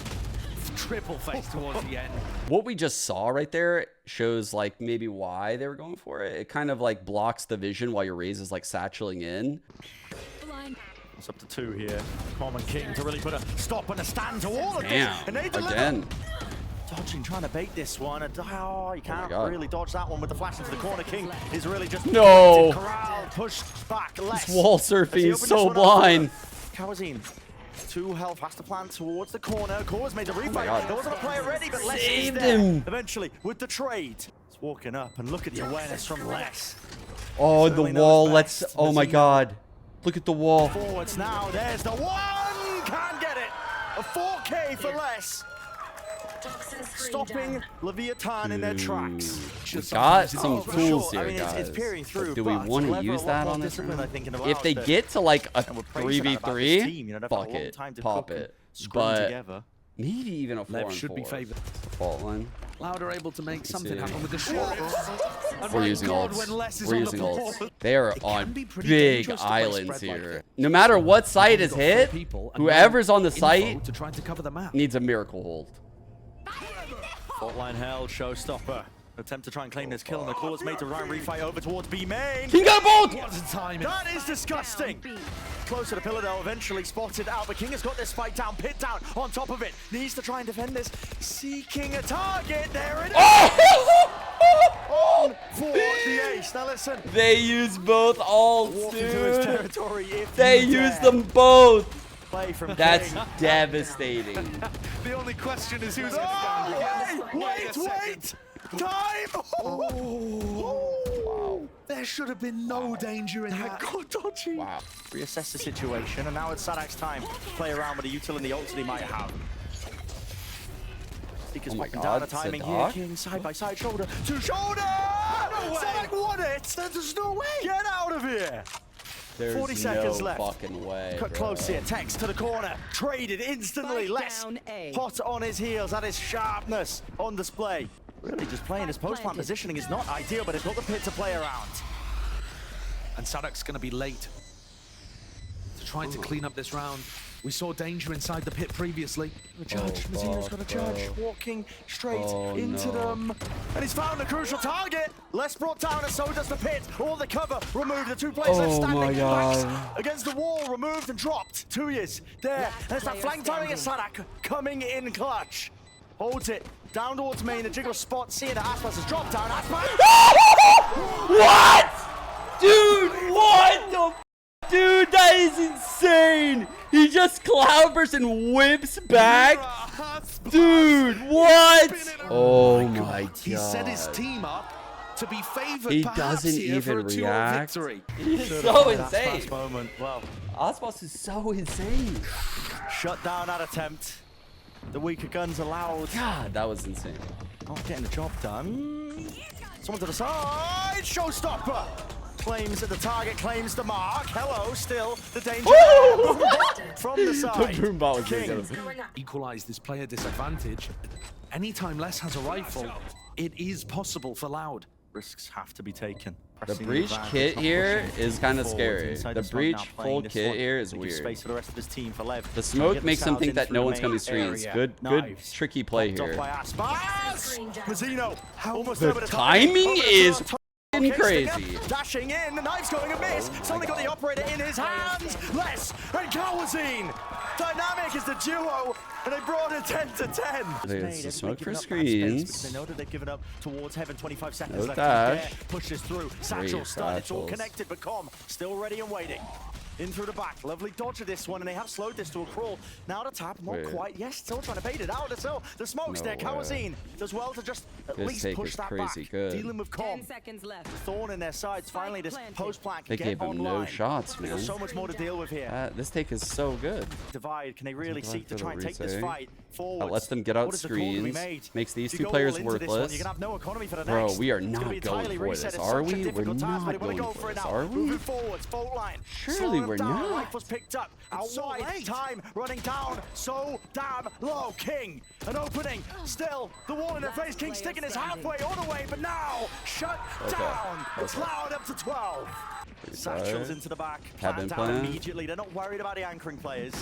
Speaker 4: Triple face towards the end.
Speaker 1: What we just saw right there shows like maybe why they were going for it. It kind of like blocks the vision while your raise is like satcheling in.
Speaker 6: Blind.
Speaker 3: It's up to 2 here. Common King to really put a stop and a stand to all of this.
Speaker 1: Damn,
Speaker 3: And they deliver.
Speaker 1: again.
Speaker 3: Dodging, trying to bait this one. And, oh, you can't
Speaker 1: God.
Speaker 3: really dodge that one with the flash into the corner. King is really just
Speaker 1: No.
Speaker 3: corral, pushed back less.
Speaker 1: This wall
Speaker 3: As he
Speaker 1: surfing is
Speaker 3: opened this
Speaker 1: so
Speaker 3: one up.
Speaker 1: blind.
Speaker 3: Kawazine. 2 health, has to plan towards the corner. Kors made the refight.
Speaker 1: God.
Speaker 3: There wasn't a player ready, but Les is
Speaker 1: Saved
Speaker 3: there.
Speaker 1: him.
Speaker 3: Eventually, with the trade. He's walking up, and look at the awareness from Les.
Speaker 1: Oh, the
Speaker 3: Certainly knows
Speaker 1: wall
Speaker 3: best.
Speaker 1: lets. Oh my
Speaker 3: Mazzino.
Speaker 1: God. Look at the wall.
Speaker 3: Forwards now, there's the one! Can't get it! A 4K for Les. Stopping Leviatán in their tracks.
Speaker 1: We got some
Speaker 3: Oh, for
Speaker 1: tools
Speaker 3: sure. I
Speaker 1: here,
Speaker 3: mean,
Speaker 1: guys.
Speaker 3: it's peering through,
Speaker 1: But do we
Speaker 3: but
Speaker 1: want to
Speaker 3: Lever
Speaker 1: use
Speaker 3: a lot
Speaker 1: that
Speaker 3: more
Speaker 1: on this
Speaker 3: discipline,
Speaker 1: round?
Speaker 3: I think, in the
Speaker 1: If they
Speaker 3: round,
Speaker 1: get to like a
Speaker 3: and we're praising that about this
Speaker 1: 3v3,
Speaker 3: team, you know, they've had a
Speaker 1: fuck
Speaker 3: long
Speaker 1: it,
Speaker 3: time to
Speaker 1: pop
Speaker 3: cook and
Speaker 1: it.
Speaker 3: scrum
Speaker 1: But
Speaker 3: together.
Speaker 1: maybe even a 4
Speaker 4: Lev should be favored.
Speaker 1: Fault line.
Speaker 4: Loud are able to make something
Speaker 1: see.
Speaker 4: happen with the shot. And
Speaker 1: We're
Speaker 4: my
Speaker 1: using
Speaker 4: God,
Speaker 1: ults.
Speaker 4: when Les is
Speaker 1: We're
Speaker 4: on
Speaker 1: using
Speaker 4: the ball,
Speaker 1: ults. They are
Speaker 4: it
Speaker 1: on
Speaker 4: can be pretty
Speaker 1: big
Speaker 4: dangerous to play
Speaker 1: islands
Speaker 4: spread like
Speaker 1: here.
Speaker 4: this.
Speaker 1: No matter what site is
Speaker 4: You've got
Speaker 1: hit,
Speaker 4: 4 people and
Speaker 1: whoever's
Speaker 4: no
Speaker 1: on the
Speaker 4: info
Speaker 1: site
Speaker 4: to try to cover the map.
Speaker 1: needs a miracle hold.
Speaker 3: Fault line held, showstopper. Attempt to try and claim this kill, and the call is made to Ryan refight over towards B main.
Speaker 1: King got a bolt!
Speaker 4: What a timing.
Speaker 3: That is disgusting. Closer to pillar though, eventually spotted out, but King has got this spike down, pit down on top of it. Needs to try and defend this. Seeking a target, there it is. On for the ace. Now listen,
Speaker 1: They use both ults,
Speaker 3: walk into his
Speaker 1: dude.
Speaker 3: territory if
Speaker 1: They
Speaker 3: you
Speaker 1: use
Speaker 3: dare.
Speaker 1: them both.
Speaker 3: Play from
Speaker 1: That's
Speaker 3: King.
Speaker 1: devastating.
Speaker 4: The only question is who's
Speaker 3: Oh, wait! Time!
Speaker 1: Wow.
Speaker 4: There should have been no danger in that.
Speaker 3: Got dodgy.
Speaker 1: Wow.
Speaker 3: Reassess the situation, and now it's Sadak's time to play around with the util and the ults that he might have. Seeker's
Speaker 1: Oh my
Speaker 3: popping
Speaker 1: God,
Speaker 3: down a timing here.
Speaker 1: Sadak?
Speaker 3: King side by side, shoulder to shoulder. No way. Sadak won it. There's no way. Get out of here.
Speaker 1: There's
Speaker 3: 40 seconds
Speaker 1: no
Speaker 3: left.
Speaker 1: fucking way,
Speaker 3: Cut
Speaker 1: bro.
Speaker 3: close here. Text to the corner. Traded instantly.
Speaker 6: Spike
Speaker 3: Less
Speaker 6: down A.
Speaker 3: hot on his heels. That is sharpness on display. Really just playing his post-plant positioning is not ideal, but it's got the pit to play around.
Speaker 4: And Sadak's going to be late to trying to clean up this round. We saw danger inside the pit previously.
Speaker 3: A judge, Mazzino's got a judge, walking straight into them. And he's found a crucial target. Les brought down, and so does the pit. All the cover removed. The 2 players left standing.
Speaker 1: my God.
Speaker 3: Backs against the wall, removed and dropped. 2 years there. And it's that flank timing of Sadak coming in clutch. Holds it down towards main. The jiggle spot, seeing that Aspas has dropped down. Aspas!
Speaker 1: What? Dude, what the f? Dude, that is insane. He just cloudbursts and whips back. Dude, what? Oh my god.
Speaker 4: He set his team up to be favored.
Speaker 1: He
Speaker 4: perhaps
Speaker 1: doesn't
Speaker 4: here for
Speaker 1: even
Speaker 4: a 2-0
Speaker 1: react.
Speaker 4: victory.
Speaker 1: He's so insane.
Speaker 3: Moment. Well,
Speaker 1: Osmos is so insane.
Speaker 3: shut down that attempt. The weaker guns allowed.
Speaker 1: God, that was insane.
Speaker 3: Not getting the job done. Someone to the side. Showstopper. Claims that the target, claims the mark. Hello, still the danger. From the side.
Speaker 1: The boom bot was
Speaker 3: King.
Speaker 1: good.
Speaker 4: Equalize this player disadvantage. Anytime Les has a rifle, it is possible for Loud.
Speaker 3: Risks have to be taken.
Speaker 1: The
Speaker 3: Pressing
Speaker 1: breach
Speaker 3: advantage,
Speaker 1: kit
Speaker 3: not
Speaker 1: here
Speaker 3: pushing
Speaker 1: is kind of
Speaker 3: forwards
Speaker 1: scary.
Speaker 3: inside
Speaker 1: The
Speaker 3: the smoke, now
Speaker 1: breach
Speaker 3: playing
Speaker 1: full
Speaker 3: this
Speaker 1: kit
Speaker 3: one
Speaker 1: here is
Speaker 3: to give
Speaker 1: weird.
Speaker 3: space for the rest of his team for Lev.
Speaker 1: The smoke
Speaker 3: Get
Speaker 1: makes them
Speaker 3: themselves
Speaker 1: think
Speaker 3: in
Speaker 1: that
Speaker 3: through
Speaker 1: no
Speaker 3: the
Speaker 1: one's gonna be
Speaker 3: main
Speaker 1: screens.
Speaker 3: area.
Speaker 1: Good
Speaker 3: Nice.
Speaker 1: tricky play
Speaker 3: Popped up
Speaker 1: here.
Speaker 3: by Aspas. Mazzino, almost
Speaker 1: The
Speaker 3: over the
Speaker 1: timing
Speaker 3: top.
Speaker 1: is
Speaker 3: Okay,
Speaker 1: crazy.
Speaker 3: Stinger dashing in, the knife's going amiss. It's only got the operator in his hands. Les and Kawazine. Dynamic is the duo, and they brought it 10 to 10.
Speaker 1: There's the smoke for
Speaker 3: They
Speaker 1: screens.
Speaker 3: know that they've given up towards heaven. 25 seconds
Speaker 1: No
Speaker 3: left.
Speaker 1: dash.
Speaker 3: Pushes through. Satchel
Speaker 1: Great
Speaker 3: stun. It's all
Speaker 1: satchels.
Speaker 3: connected, but Com still ready and waiting. In through the back. Lovely dodge of this one, and they have slowed this to a crawl. Now to tap. Not
Speaker 1: Wait.
Speaker 3: quite. Yes, still trying to bait it out. Still, the smoke's
Speaker 1: No
Speaker 3: there.
Speaker 1: way.
Speaker 3: Kawazine does well to just at
Speaker 1: This
Speaker 3: least
Speaker 1: take
Speaker 3: push
Speaker 1: is
Speaker 3: that
Speaker 1: crazy
Speaker 3: back.
Speaker 1: good.
Speaker 3: Dealing with Com.
Speaker 6: 10 seconds left.
Speaker 3: Thorn in their sides. Finally, this
Speaker 6: planted.
Speaker 3: post plant
Speaker 1: They
Speaker 3: can
Speaker 1: gave
Speaker 3: get
Speaker 1: him no
Speaker 3: online.
Speaker 1: shots, man.
Speaker 3: There's so much more to deal with here.
Speaker 1: This take is so good.
Speaker 3: Divide. Can they really
Speaker 1: Something
Speaker 3: seek to
Speaker 1: like
Speaker 3: try and take this
Speaker 1: retake.
Speaker 3: fight forward?
Speaker 1: That lets them get out
Speaker 3: What is the call to be
Speaker 1: screens.
Speaker 3: made?
Speaker 1: Makes these
Speaker 3: If
Speaker 1: two
Speaker 3: you go
Speaker 1: players
Speaker 3: all into this one,
Speaker 1: worthless.
Speaker 3: you're gonna have no economy for the
Speaker 1: Bro,
Speaker 3: next.
Speaker 1: we are
Speaker 3: It's gonna
Speaker 1: not
Speaker 3: be
Speaker 1: going
Speaker 3: entirely
Speaker 1: for
Speaker 3: reset.
Speaker 1: this,
Speaker 3: It's
Speaker 1: are
Speaker 3: such a
Speaker 1: we? We're
Speaker 3: difficult task,
Speaker 1: not
Speaker 3: but they wanna
Speaker 1: going
Speaker 3: go
Speaker 1: for
Speaker 3: for it
Speaker 1: this,
Speaker 3: now.
Speaker 1: are we?
Speaker 3: Moving forwards, fault line.
Speaker 1: Surely
Speaker 3: Slowing
Speaker 1: we're
Speaker 3: down,
Speaker 1: not.
Speaker 3: Rifles picked up. Out
Speaker 4: It's so
Speaker 3: wide.
Speaker 4: late.
Speaker 3: Time running down. So damn low. King, an opening. Still, the wall in their face. King sticking his halfway all the way, but now shut down. It's Loud up to 12. Satchels into the back.
Speaker 1: Cabin
Speaker 3: Plant out
Speaker 1: plan.
Speaker 3: immediately. They're not worried about the anchoring players.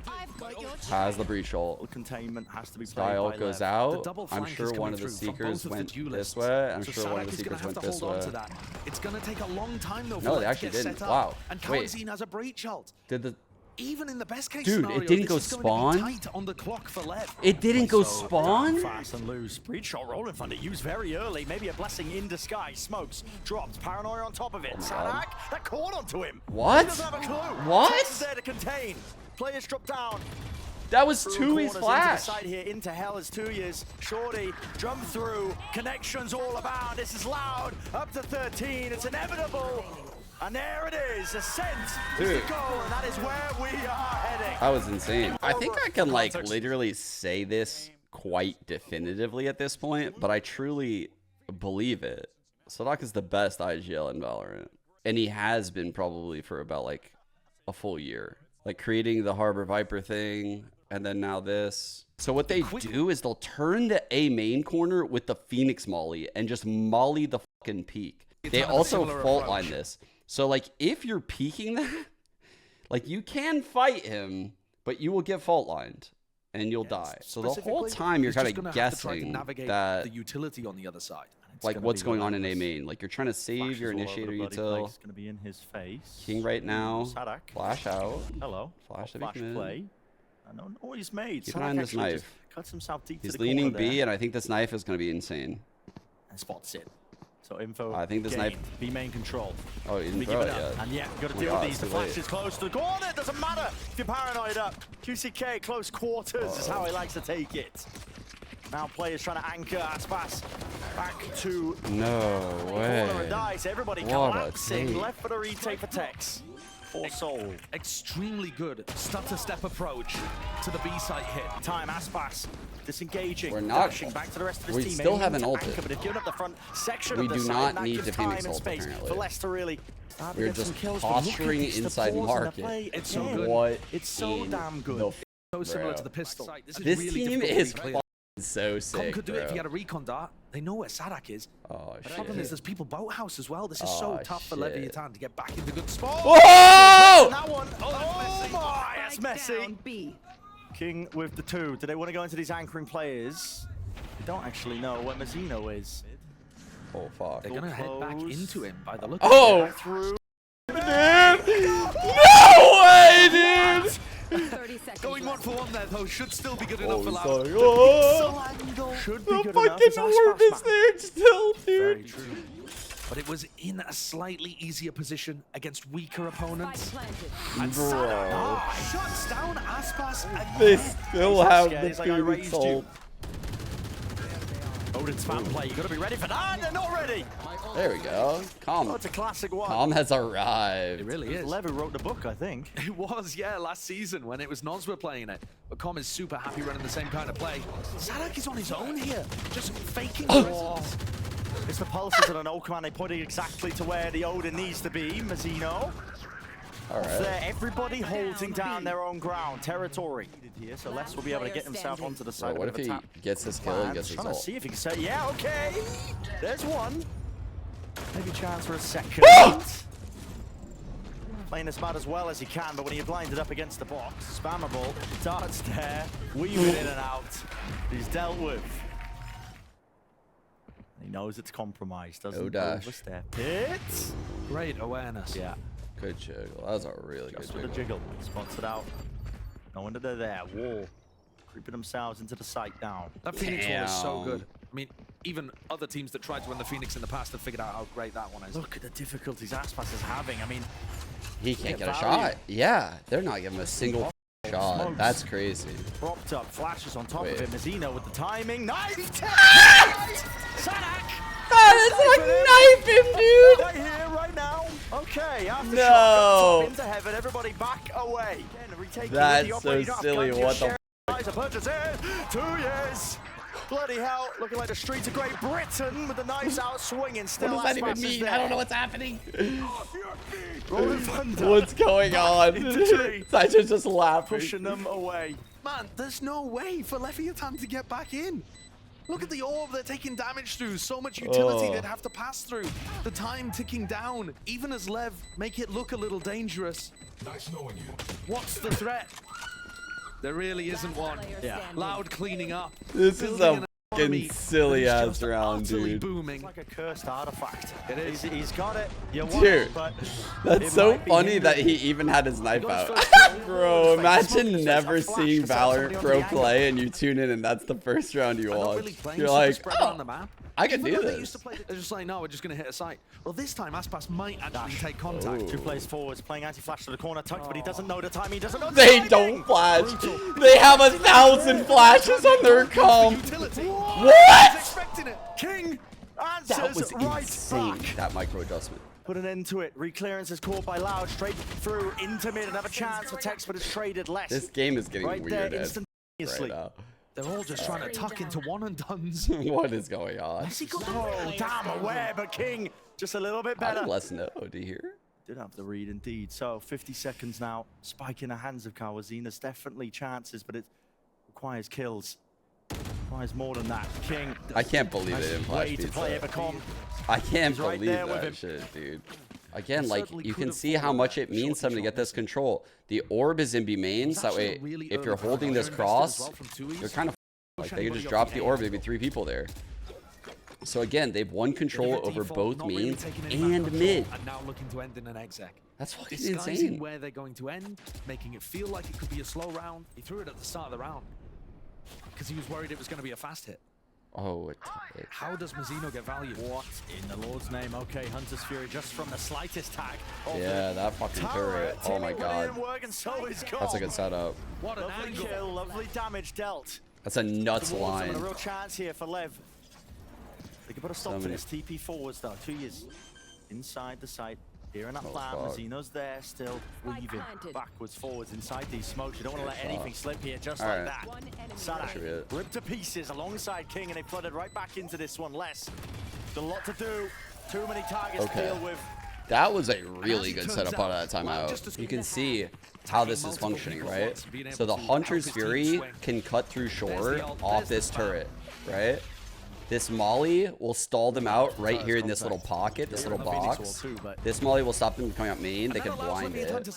Speaker 6: I've got your
Speaker 1: Has the breach ult.
Speaker 3: Containment has to be played
Speaker 1: Sky ult
Speaker 3: by
Speaker 1: goes
Speaker 3: Lev.
Speaker 1: out.
Speaker 4: double
Speaker 1: I'm
Speaker 4: flank
Speaker 1: sure
Speaker 4: is
Speaker 1: one
Speaker 4: coming
Speaker 1: of the
Speaker 4: through from
Speaker 1: seekers
Speaker 4: both of the
Speaker 1: went
Speaker 4: duelists.
Speaker 1: this way. I'm
Speaker 4: So
Speaker 1: sure one of
Speaker 4: Sadak
Speaker 1: the
Speaker 4: is gonna
Speaker 1: seekers
Speaker 4: have
Speaker 1: went
Speaker 4: to
Speaker 1: this
Speaker 4: hold on
Speaker 1: way.
Speaker 4: to that. It's going to take a long time though.
Speaker 1: No,
Speaker 4: for
Speaker 1: they
Speaker 4: Lev to
Speaker 1: actually
Speaker 4: get
Speaker 1: didn't.
Speaker 4: set up.
Speaker 1: Wow.
Speaker 4: And
Speaker 1: Wait.
Speaker 4: Kawazine has a breach ult.
Speaker 1: Did the
Speaker 4: Even in the best case
Speaker 1: Dude, it
Speaker 4: scenario,
Speaker 1: didn't go
Speaker 4: this is going to
Speaker 1: spawn?
Speaker 4: be tight on the clock for Lev.
Speaker 1: It didn't go
Speaker 3: So,
Speaker 1: spawn?
Speaker 3: Fast and loose. Breach shot rolling thunder used very early. Maybe a blessing in disguise. Smokes. Dropped. Paranoia on top of it.
Speaker 1: God.
Speaker 3: Sadak, that caught onto him.
Speaker 1: What?
Speaker 3: He doesn't have a clue.
Speaker 1: What?
Speaker 3: Texas there to contain. Players drop down.
Speaker 1: That was
Speaker 3: Through
Speaker 1: Tui's
Speaker 3: corners
Speaker 1: flash.
Speaker 3: Into the side here, into hell is 2 years. Shorty, drum through. Connections all about. This is Loud. Up to 13. It's inevitable. And there it is. Ascent is the
Speaker 1: Dude.
Speaker 3: goal, and that is where we are heading.
Speaker 1: That was insane. I think I can like literally say this quite definitively at this point, but I truly believe it. Sadak is the best IGL in Valorant. And he has been probably for about like a full year. Like creating the Harbor Viper thing, and then now this. So what they do is they'll turn the A main corner with the Phoenix Molly and just molly the fucking peak. They also fault line this. So like if you're peeking that, like you can fight him, but you will get fault lined and you'll die. So the whole
Speaker 4: Specifically,
Speaker 1: time you're
Speaker 4: he's
Speaker 1: kind
Speaker 4: just
Speaker 1: of
Speaker 4: gonna have to try to
Speaker 1: guessing
Speaker 4: navigate
Speaker 1: that
Speaker 4: the utility on the other side.
Speaker 1: like
Speaker 3: gonna
Speaker 1: what's
Speaker 3: be
Speaker 1: going on in A
Speaker 3: relentless.
Speaker 1: main. Like you're trying to save your
Speaker 3: Flashes all over
Speaker 1: initiator
Speaker 3: the bloody
Speaker 1: util.
Speaker 3: place. Gonna be in his face.
Speaker 1: King right now.
Speaker 3: Sadak.
Speaker 1: Flash out.
Speaker 3: Hello.
Speaker 1: Flash to
Speaker 3: Flash
Speaker 1: be
Speaker 3: play. I don't know what he's made.
Speaker 1: Keep an eye on
Speaker 3: Sadak
Speaker 1: this
Speaker 3: actually
Speaker 1: knife.
Speaker 3: just cuts himself deep
Speaker 1: He's
Speaker 3: to the
Speaker 1: leaning
Speaker 3: corner
Speaker 1: B,
Speaker 3: there
Speaker 1: and I think this knife is going to be insane.
Speaker 3: and spots it. So info.
Speaker 1: I think this
Speaker 3: gained.
Speaker 1: knife-
Speaker 3: B main control.
Speaker 1: Oh, he
Speaker 3: Be
Speaker 1: didn't throw
Speaker 3: given
Speaker 1: it
Speaker 3: up.
Speaker 1: yet.
Speaker 3: And yeah, got to
Speaker 1: Oh my
Speaker 3: deal
Speaker 1: God,
Speaker 3: with these. The
Speaker 1: too late.
Speaker 3: flash is close to the corner. It doesn't matter if you're paranoid up. QCK close quarters is how he likes to take it. Now players trying to anchor Aspas back to
Speaker 1: No
Speaker 3: corner and
Speaker 1: way.
Speaker 3: dice. Everybody
Speaker 1: What a
Speaker 3: collapsing.
Speaker 1: take.
Speaker 3: Left for the retake for Tex. For Soul.
Speaker 4: Extremely good stutter-step approach to the B site hit.
Speaker 3: Time, Aspas disengaging.
Speaker 1: We're not-
Speaker 3: Dashing back to the rest of his
Speaker 1: we
Speaker 3: team.
Speaker 1: still
Speaker 3: aiming
Speaker 1: haven't
Speaker 3: to
Speaker 1: ulted.
Speaker 3: anchor, but they've given up the front section
Speaker 1: We
Speaker 3: of the
Speaker 1: do
Speaker 3: site,
Speaker 1: not
Speaker 3: and that
Speaker 1: need
Speaker 3: gives
Speaker 1: to
Speaker 3: time
Speaker 1: Phoenix
Speaker 3: and
Speaker 1: ult,
Speaker 3: space
Speaker 1: apparently.
Speaker 3: for Les to really start to
Speaker 1: We're
Speaker 3: get some
Speaker 1: just
Speaker 3: kills, but look at
Speaker 1: posturing
Speaker 3: this, the
Speaker 1: inside
Speaker 3: pause in the
Speaker 1: market.
Speaker 3: play
Speaker 4: It's so
Speaker 3: again.
Speaker 4: good.
Speaker 1: What
Speaker 3: It's so
Speaker 1: in
Speaker 3: damn good.
Speaker 1: the f-
Speaker 4: So similar
Speaker 1: bro.
Speaker 4: to the pistol. This is
Speaker 1: This
Speaker 4: really
Speaker 1: team
Speaker 4: difficult to
Speaker 1: is
Speaker 4: be clear.
Speaker 1: so
Speaker 4: Com
Speaker 1: sick,
Speaker 4: could do it if he had
Speaker 1: bro.
Speaker 4: a recon dart. They know where Sadak is.
Speaker 1: Oh,
Speaker 4: The problem is
Speaker 1: shit.
Speaker 4: there's people boathouse as well. This is so
Speaker 1: Oh,
Speaker 4: tough for
Speaker 1: shit.
Speaker 4: Leviatán to get back into good spot.
Speaker 1: Whoa!
Speaker 3: That one. Oh my, that's
Speaker 6: Spike
Speaker 3: messy.
Speaker 6: down B.
Speaker 3: King with the 2. Do they want to go into these anchoring players? They don't actually know where Mazzino is.
Speaker 1: Oh, fuck.
Speaker 4: They're going to head back
Speaker 3: Close.
Speaker 4: into him by the look
Speaker 1: Oh!
Speaker 3: Back through.
Speaker 1: Dude! No way, dude!
Speaker 6: 30 seconds
Speaker 4: Going one
Speaker 6: left.
Speaker 4: for one there, though, should still be good
Speaker 1: Oh,
Speaker 4: enough for
Speaker 1: he's
Speaker 4: Loud.
Speaker 1: like, oh!
Speaker 3: Should be
Speaker 1: The
Speaker 3: good enough.
Speaker 1: fucking
Speaker 3: It's
Speaker 1: orb
Speaker 3: Aspas
Speaker 1: is there still,
Speaker 3: Very
Speaker 1: dude.
Speaker 3: true.
Speaker 4: but it was in a slightly easier position against weaker opponents.
Speaker 6: Spike planted.
Speaker 4: And Sadak shuts down Aspas again.
Speaker 1: They still have the
Speaker 3: He's like, I
Speaker 1: Phoenix
Speaker 3: raised you.
Speaker 1: ult.
Speaker 3: Odin spam play, you gotta be ready for that. They're not ready.
Speaker 1: There we go.
Speaker 3: Oh,
Speaker 1: Calm.
Speaker 3: it's a classic one.
Speaker 1: Calm has arrived.
Speaker 4: It really is.
Speaker 3: Lev who wrote the book, I think.
Speaker 4: It was, yeah, last season when it was Noz were playing it. But Com is super happy running the same kind of play. Sadak is on his own here, just faking presence.
Speaker 3: It's the pulses and an old command. They pointed exactly to where the Odin needs to be. Mazino.
Speaker 1: All right.
Speaker 3: There, everybody holding down their own ground, territory here, so Les will be able to get himself onto the side
Speaker 1: What
Speaker 3: of
Speaker 1: if
Speaker 3: the
Speaker 1: he
Speaker 3: tap.
Speaker 1: gets his kill and gets his
Speaker 3: Trying to
Speaker 1: ult?
Speaker 3: see if he can say, yeah, okay. There's one. Maybe chance for a second. Playing as smart as well as he can, but when he blinded up against the box, spammable, darts there, weaving in and out. He's dealt with. He knows it's compromised, doesn't
Speaker 1: No dash.
Speaker 3: overstep it.
Speaker 4: Great awareness.
Speaker 3: Yeah.
Speaker 1: Good jiggle. That was a really
Speaker 3: Just
Speaker 1: good
Speaker 3: with a
Speaker 1: jiggle.
Speaker 3: jiggle. Spots it out. No wonder they're there. Wall. Creeping themselves into the site down.
Speaker 4: That Phoenix wall is so
Speaker 1: Damn.
Speaker 4: good. I mean, even other teams that tried to win the Phoenix in the past have figured out how great that one is.
Speaker 3: Look at the difficulties Aspas is having. I mean,
Speaker 1: He can't get a
Speaker 3: value.
Speaker 1: shot. Yeah, they're not giving him a single shot.
Speaker 3: smokes.
Speaker 1: That's crazy.
Speaker 3: propped up, flashes on top
Speaker 1: Wait.
Speaker 3: of him. Mazino with the timing. Knife! Sadak!
Speaker 1: Knife him, dude!
Speaker 3: Right here, right now. Okay, after
Speaker 1: No.
Speaker 3: shot, up top into heaven. Everybody back away. Again, retaking
Speaker 1: That's
Speaker 3: the
Speaker 1: so
Speaker 3: operating off
Speaker 1: silly.
Speaker 3: gun,
Speaker 1: What
Speaker 3: just
Speaker 1: the
Speaker 3: share eyes of purchases. 2 years. Bloody hell, looking like the streets of Great Britain with the knives out swinging. Still
Speaker 1: What does that even
Speaker 3: Aspas is
Speaker 1: mean?
Speaker 3: there.
Speaker 1: I don't know what's happening.
Speaker 3: Rolling thunder.
Speaker 1: What's going on?
Speaker 3: Into tree.
Speaker 1: Sasha's just laughing.
Speaker 3: Pushing them away.
Speaker 4: Man, there's no way for Leviatán to get back in. Look at the orb they're taking damage through. So much utility
Speaker 1: Oh.
Speaker 4: they'd have to pass through. The time ticking down. Even as Lev make it look a little dangerous.
Speaker 5: Nice knowing you.
Speaker 4: What's the threat? There really isn't one.
Speaker 6: Player
Speaker 3: Yeah.
Speaker 6: standing.
Speaker 4: Loud cleaning up.
Speaker 1: This is
Speaker 4: building
Speaker 1: a
Speaker 4: an economy
Speaker 1: fucking silly
Speaker 4: that is
Speaker 1: ass
Speaker 4: just
Speaker 1: round,
Speaker 4: utterly
Speaker 1: dude.
Speaker 4: booming.
Speaker 3: It's like a cursed artifact.
Speaker 4: It is.
Speaker 3: He's got it. You want
Speaker 1: Dude,
Speaker 3: it, but
Speaker 1: That's
Speaker 3: it
Speaker 1: so
Speaker 3: might be
Speaker 1: funny
Speaker 3: hindered.
Speaker 1: that he even had his knife
Speaker 3: got
Speaker 1: out.
Speaker 3: his first kill.
Speaker 1: Bro,
Speaker 3: It's like smoke,
Speaker 1: imagine
Speaker 3: it's
Speaker 1: never
Speaker 3: a flash
Speaker 1: seeing
Speaker 3: to set
Speaker 1: Valorant
Speaker 3: somebody on
Speaker 1: Pro
Speaker 3: the angle.
Speaker 1: play and you tune in and that's the first round you
Speaker 4: They're not
Speaker 1: watch.
Speaker 4: really playing
Speaker 1: You're
Speaker 4: super
Speaker 1: like,
Speaker 4: spread
Speaker 1: oh,
Speaker 4: around the map.
Speaker 1: I can
Speaker 4: Even
Speaker 1: do
Speaker 4: though they
Speaker 1: this.
Speaker 4: used to play, they're just like, no, we're just going to hit a site. Well, this time Aspas might actually take contact.
Speaker 1: Ooh.
Speaker 3: 2 plays forwards, playing anti-flash to the corner, tucked, but he doesn't know the timing, he doesn't know the
Speaker 1: They
Speaker 3: timing.
Speaker 1: don't flash.
Speaker 3: Brutal.
Speaker 1: They have 1,000 flashes on their comp.
Speaker 4: Utility.
Speaker 1: What?
Speaker 4: I was expecting it.
Speaker 3: King
Speaker 1: That
Speaker 3: answers
Speaker 1: was
Speaker 3: right
Speaker 1: insane,
Speaker 3: back.
Speaker 1: that micro adjustment.
Speaker 3: Put an end to it. Reclearance is caught by Loud, straight through into mid. Another chance for Tex, but it's traded less.
Speaker 1: This game is getting
Speaker 3: right there
Speaker 1: weird Ed,
Speaker 3: instantaneously.
Speaker 1: right now.
Speaker 4: They're all just trying to tuck into one and dones.
Speaker 1: What is going on?
Speaker 3: Has he got the damn aware, but King just a little bit
Speaker 1: How
Speaker 3: better.
Speaker 1: did Les know? Do you hear?
Speaker 3: Did have the read indeed. So 50 seconds now. Spike in the hands of Kawazina's definitely chances, but it requires kills. Requires more than that. King.
Speaker 1: I can't believe
Speaker 3: nice
Speaker 1: they didn't flash
Speaker 3: way to
Speaker 1: pizza.
Speaker 3: play Evercom.
Speaker 1: I can't
Speaker 3: He's right
Speaker 1: believe
Speaker 3: there with him.
Speaker 1: that shit, dude. Again,
Speaker 3: He
Speaker 1: like,
Speaker 3: certainly
Speaker 1: you
Speaker 3: could
Speaker 1: can
Speaker 3: have
Speaker 1: see how
Speaker 3: fought
Speaker 1: much
Speaker 3: that
Speaker 1: it means
Speaker 3: short
Speaker 1: something to get
Speaker 3: control.
Speaker 1: this control. The orb is in B mains, that
Speaker 4: actually
Speaker 1: way,
Speaker 4: a really
Speaker 1: if
Speaker 4: early
Speaker 1: you're holding
Speaker 4: player
Speaker 1: this
Speaker 4: invested as
Speaker 1: cross,
Speaker 4: well from Thieves.
Speaker 1: you're kind of like,
Speaker 4: Push
Speaker 1: they can
Speaker 4: anybody
Speaker 1: just
Speaker 4: off
Speaker 1: drop
Speaker 4: the
Speaker 1: the
Speaker 4: A
Speaker 1: orb,
Speaker 4: as
Speaker 1: there'd be
Speaker 4: well.
Speaker 1: 3 people there. So again, they've won control
Speaker 4: Bit of a
Speaker 1: over
Speaker 4: default,
Speaker 1: both
Speaker 4: not really
Speaker 1: mains
Speaker 4: taking any map
Speaker 1: and
Speaker 4: control,
Speaker 1: mid.
Speaker 4: And now looking to end in an exec.
Speaker 1: That's fucking
Speaker 4: Disguising
Speaker 1: insane.
Speaker 4: where they're going to end, making it feel like it could be a slow round. He threw it at the start of the round because he was worried it was going to be a fast hit.
Speaker 1: Oh, it,
Speaker 4: How does Mazino get value?
Speaker 3: What in the Lord's name? Okay, Hunter's Fury just from the slightest tag. of
Speaker 1: yeah,
Speaker 3: the
Speaker 1: that fucking turret. Oh my god.
Speaker 3: So is
Speaker 1: That's a good setup.
Speaker 4: What an
Speaker 3: Lovely
Speaker 4: angle.
Speaker 3: kill, lovely damage dealt.
Speaker 1: That's a nuts
Speaker 3: Towards them,
Speaker 1: line.
Speaker 3: and a real chance here for Lev. They can put a stop to
Speaker 1: many-
Speaker 3: this. TP forwards though. 2 years inside the site. Here in that
Speaker 1: Oh,
Speaker 3: plan,
Speaker 1: fuck.
Speaker 3: Mazino's there, still
Speaker 6: Spike
Speaker 3: weaving
Speaker 6: planted.
Speaker 3: backwards, forwards inside these smokes. You don't want to let
Speaker 1: fuck.
Speaker 3: anything slip here, just
Speaker 1: Alright.
Speaker 3: like that.
Speaker 6: One enemy
Speaker 3: Sadak
Speaker 1: Should be it.
Speaker 3: ripped to pieces alongside King, and they flooded right back into this one. Less. A lot to do. Too many targets
Speaker 1: Okay.
Speaker 3: to deal with.
Speaker 1: That was a really
Speaker 4: it
Speaker 1: good
Speaker 4: turns
Speaker 1: setup out of that
Speaker 4: out, just
Speaker 1: timeout.
Speaker 4: to
Speaker 1: You can
Speaker 4: see
Speaker 1: see how this is functioning, right? So the Hunter's Fury can cut through shore off this turret, right? This Molly will stall them out right here in this little pocket, this little box. This Molly will stop them from coming out main. They can blind it.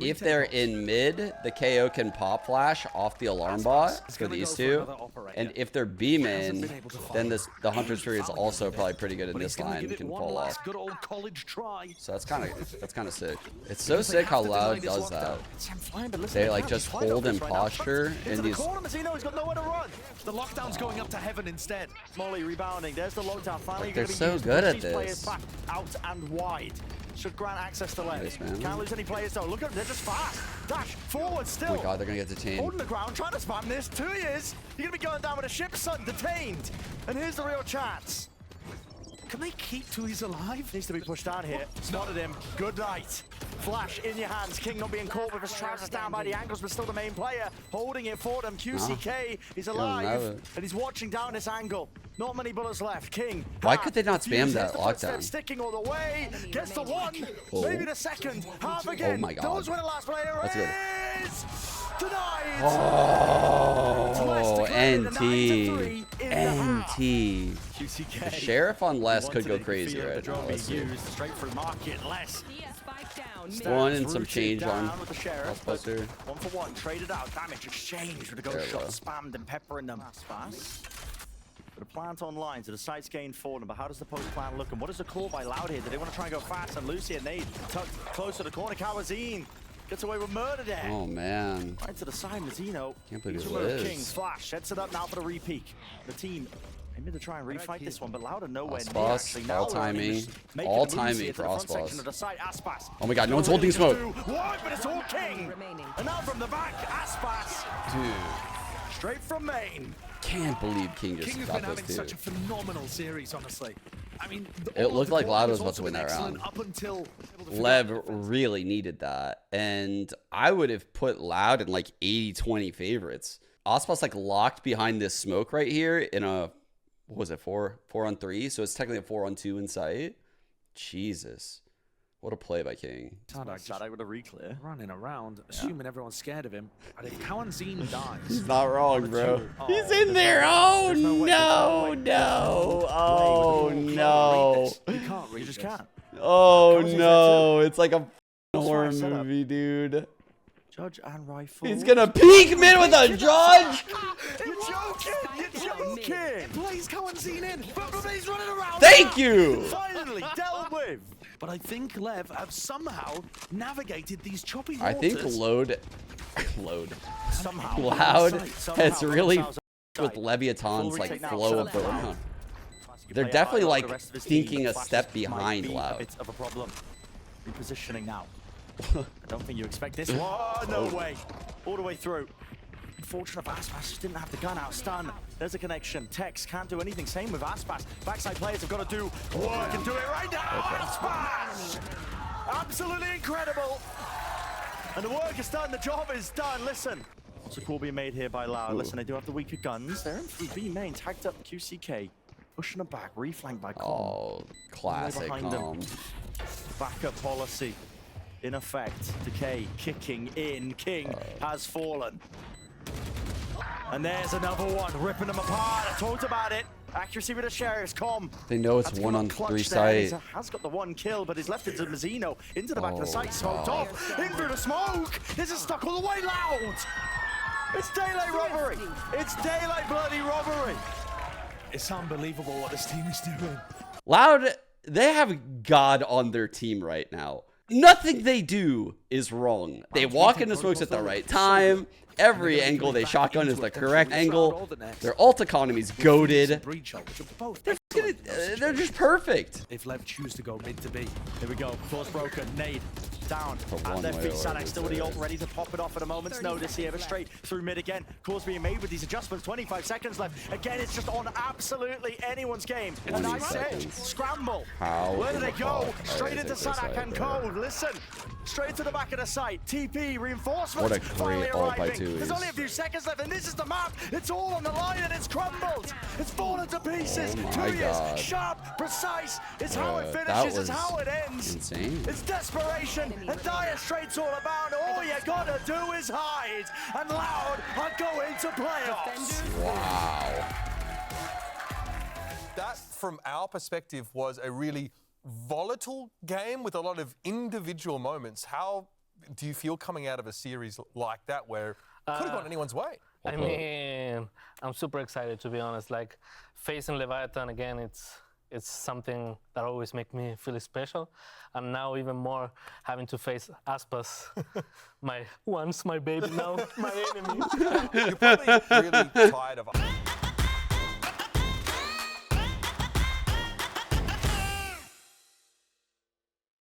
Speaker 1: If they're in mid, the KO can pop flash off the alarm bot for these two. And if they're B main, then the Hunter's Fury is also probably pretty good in this line and can fall off.
Speaker 4: Good old college try.
Speaker 1: So that's kind of sick. It's so sick how Loud does that. They like just hold in posture in these.
Speaker 3: Mazino's got nowhere to run.
Speaker 4: The lockdown's going up to heaven instead.
Speaker 3: Molly rebounding. There's the lockdown. Finally,
Speaker 1: They're
Speaker 3: gonna be
Speaker 1: so
Speaker 3: used.
Speaker 1: good
Speaker 3: Push
Speaker 1: at
Speaker 3: these
Speaker 1: this.
Speaker 3: players back out and wide. Should grant access to left.
Speaker 1: Nice, man.
Speaker 3: Can't lose any players though. Look at them. They're just fast. Dash forward still.
Speaker 1: Oh my god, they're gonna get detained.
Speaker 3: Holding the ground, trying to spam this. 2 years. You're gonna be going down with a ship, son. Detained. And here's the real chance.
Speaker 4: Can they keep Thieves alive?
Speaker 3: Needs to be pushed down here. Spotted him. Good night. Flash in your hands. King not being caught with his trousers down by the ankles, but still the main player holding it for them. QCK is alive, and he's watching down this angle. Not many bullets left. King.
Speaker 1: Why could they not spam
Speaker 3: Fuse,
Speaker 1: that
Speaker 3: the footstep
Speaker 1: lockdown?
Speaker 3: Sticking all the way. Gets the one.
Speaker 1: Oh.
Speaker 3: Maybe the second. Half again.
Speaker 1: Oh my god.
Speaker 3: Knows where the last player
Speaker 1: That's good.
Speaker 3: is. Denied.
Speaker 1: Oh, NT. NT.
Speaker 3: QCK.
Speaker 1: The sheriff on less
Speaker 3: Wanted
Speaker 1: could go
Speaker 3: it,
Speaker 1: crazy
Speaker 3: fear of
Speaker 1: right
Speaker 3: the
Speaker 1: now.
Speaker 3: drone
Speaker 1: Let's
Speaker 3: being
Speaker 1: see.
Speaker 3: used straight through market. Less.
Speaker 6: Spike down.
Speaker 1: One and some
Speaker 3: Rooted
Speaker 1: change
Speaker 3: down
Speaker 1: on
Speaker 3: with the sheriff, but
Speaker 1: Buster.
Speaker 3: 1 for 1, traded out, damage exchange with the
Speaker 1: Very
Speaker 3: ghost shot,
Speaker 1: low.
Speaker 3: spammed and peppering them. Fast. But a plant online, so the site's gained 4, but how does the post plan look? And what is the call by Loud here? Do they want to try and go fast? And Lucy and Nate tucked close to the corner. Kawazine gets away with murder there.
Speaker 1: Oh man.
Speaker 3: Right to the side, Mazzino.
Speaker 1: Can't believe
Speaker 3: He's
Speaker 1: it
Speaker 3: removed.
Speaker 1: is.
Speaker 3: King, Flash, sets it up now for the repeat. The team maybe to try and refight this one, but Louder nowhere near
Speaker 1: Aspas,
Speaker 3: actually. Now
Speaker 1: all
Speaker 3: we're only
Speaker 1: timing.
Speaker 3: just making
Speaker 1: All
Speaker 3: a move
Speaker 1: timing
Speaker 3: here to
Speaker 1: for
Speaker 3: the front
Speaker 1: Aspas.
Speaker 3: section of the site. Aspas.
Speaker 1: Oh my god, no one's holding smoke.
Speaker 3: What? But it's all King.
Speaker 6: Remaining.
Speaker 3: And now from the back, Aspas.
Speaker 1: Dude.
Speaker 3: Straight from main.
Speaker 1: Can't believe King just
Speaker 4: King has
Speaker 1: got
Speaker 4: been
Speaker 1: those
Speaker 4: having
Speaker 1: two.
Speaker 4: such a phenomenal series, honestly. I mean,
Speaker 1: It
Speaker 4: all
Speaker 1: looked
Speaker 4: of the
Speaker 1: like Loud was
Speaker 4: quality
Speaker 1: about to win
Speaker 4: has
Speaker 1: that
Speaker 4: also been
Speaker 1: round.
Speaker 4: excellent Up until
Speaker 1: Lev really needed that. And I would have put Loud in like 80-20 favorites. Aspas like locked behind this smoke right here in a, what was it, 4-on-3? So it's technically a 4-on-2 in sight. Jesus. What a play by King.
Speaker 3: Sadak with a reclear.
Speaker 4: running around, assuming everyone's scared of him. And if Kawanzine dies,
Speaker 1: He's not wrong, bro.
Speaker 3: Oh,
Speaker 1: He's in there. Oh,
Speaker 3: there's no way,
Speaker 1: no,
Speaker 3: there's
Speaker 1: no. Oh, no.
Speaker 3: You can't read. You just can't.
Speaker 1: Oh,
Speaker 3: Kawanzine's
Speaker 1: no. It's like a horror
Speaker 3: setup.
Speaker 1: movie, dude.
Speaker 3: Judge and rifle.
Speaker 1: He's gonna peek mid with a judge.
Speaker 3: You're joking! You're joking!
Speaker 4: plays Kawanzine in. But he's running around.
Speaker 1: Thank you.
Speaker 3: Finally dealt with!
Speaker 4: But I think Lev have somehow navigated these choppy
Speaker 1: I
Speaker 4: waters.
Speaker 1: think load
Speaker 3: Somehow.
Speaker 1: Loud
Speaker 3: Somehow
Speaker 1: has really
Speaker 3: themselves
Speaker 1: with
Speaker 3: outside.
Speaker 1: Leviathan's
Speaker 3: Full
Speaker 1: like
Speaker 3: retake now,
Speaker 1: flow of the
Speaker 3: Loud.
Speaker 1: round.
Speaker 3: You
Speaker 1: They're
Speaker 3: play
Speaker 1: definitely,
Speaker 3: hard,
Speaker 1: like,
Speaker 3: the rest of his
Speaker 1: thinking
Speaker 3: team,
Speaker 1: a
Speaker 3: Flash
Speaker 1: step
Speaker 3: might
Speaker 1: behind
Speaker 3: be
Speaker 1: Loud.
Speaker 3: A bit of a problem. Repositioning now. I don't think you expect this. Oh, no way. All the way through. Unfortunate for Aspas, just didn't have the gun out. Stun. There's a connection. Tex can't do anything. Same with Aspas. Backside players have got to do work and do it right now. Aspas! Absolutely incredible. And the work is done. The job is done. Listen. What's a call being made here by Loud? Listen, they do have the weaker guns. They're in 3B main. Tagged up QCK. Pushing them back. Reflanked by Com.
Speaker 1: Oh, classic
Speaker 3: behind them.
Speaker 1: calm.
Speaker 3: Backup policy in effect. Decay kicking in. King has fallen. And there's another one, ripping them apart. I talked about it. Accuracy with the Sheriff's Com.
Speaker 1: They know it's
Speaker 3: That's
Speaker 1: 1 on
Speaker 3: clutch
Speaker 1: 3
Speaker 3: there. He's
Speaker 1: site.
Speaker 3: Has got the one kill, but he's left it to Mazzino. Into the back of the site, smoked
Speaker 1: God.
Speaker 3: off. In through the smoke. This is stuck all the way. Loud. It's daylight robbery. It's daylight bloody robbery.
Speaker 4: It's unbelievable what this team is doing.
Speaker 1: Loud, they have God on their team right now. Nothing they do is wrong. They walk into smokes at the right time. Every angle they shotgun is the correct angle. Their ult economy's goated. They're just perfect.
Speaker 4: If Lev choose to go mid to B.
Speaker 3: Here we go. Course broken. Nade down
Speaker 1: For
Speaker 3: at their
Speaker 1: one
Speaker 3: feet.
Speaker 1: way
Speaker 3: Sadak
Speaker 1: or
Speaker 3: still with the ult,
Speaker 1: another.
Speaker 3: ready to pop it off at a moment's notice here, but straight through mid again. Course being made with these adjustments. 25 seconds left. Again, it's just on absolutely anyone's game. And
Speaker 1: 20
Speaker 3: I say,
Speaker 1: seconds.
Speaker 3: scramble.
Speaker 1: How
Speaker 3: Where do
Speaker 1: in
Speaker 3: they
Speaker 1: the
Speaker 3: go?
Speaker 1: fuck
Speaker 3: Straight
Speaker 1: are
Speaker 3: into
Speaker 1: they so
Speaker 3: Sadak and
Speaker 1: cyber?
Speaker 3: Code. Listen, straight to the back of the site. TP reinforcements.
Speaker 1: What a great
Speaker 3: finally
Speaker 1: ult by
Speaker 3: arriving. There's
Speaker 1: Thieves.
Speaker 3: only a few seconds left, and this is the map. It's all on the line, and it's crumbled. It's fallen to pieces.
Speaker 1: Oh my
Speaker 3: 2 years.
Speaker 1: God.
Speaker 3: Sharp, precise. It's how it
Speaker 1: That
Speaker 3: finishes.
Speaker 1: was
Speaker 3: It's how it ends.
Speaker 1: insane.
Speaker 3: It's desperation, and Dire Straits all about. All you gotta do is hide, and Loud are going to playoffs.
Speaker 1: Wow.
Speaker 2: That, from our perspective, was a really volatile game with a lot of individual moments. How do you feel coming out of a series like that where it could have gone anyone's way?
Speaker 7: I mean, I'm super excited, to be honest. Like, facing Leviatán again, it's something that always makes me feel special. And now even more having to face Aspas, once my baby, now my enemy.
Speaker 2: You're probably really tired of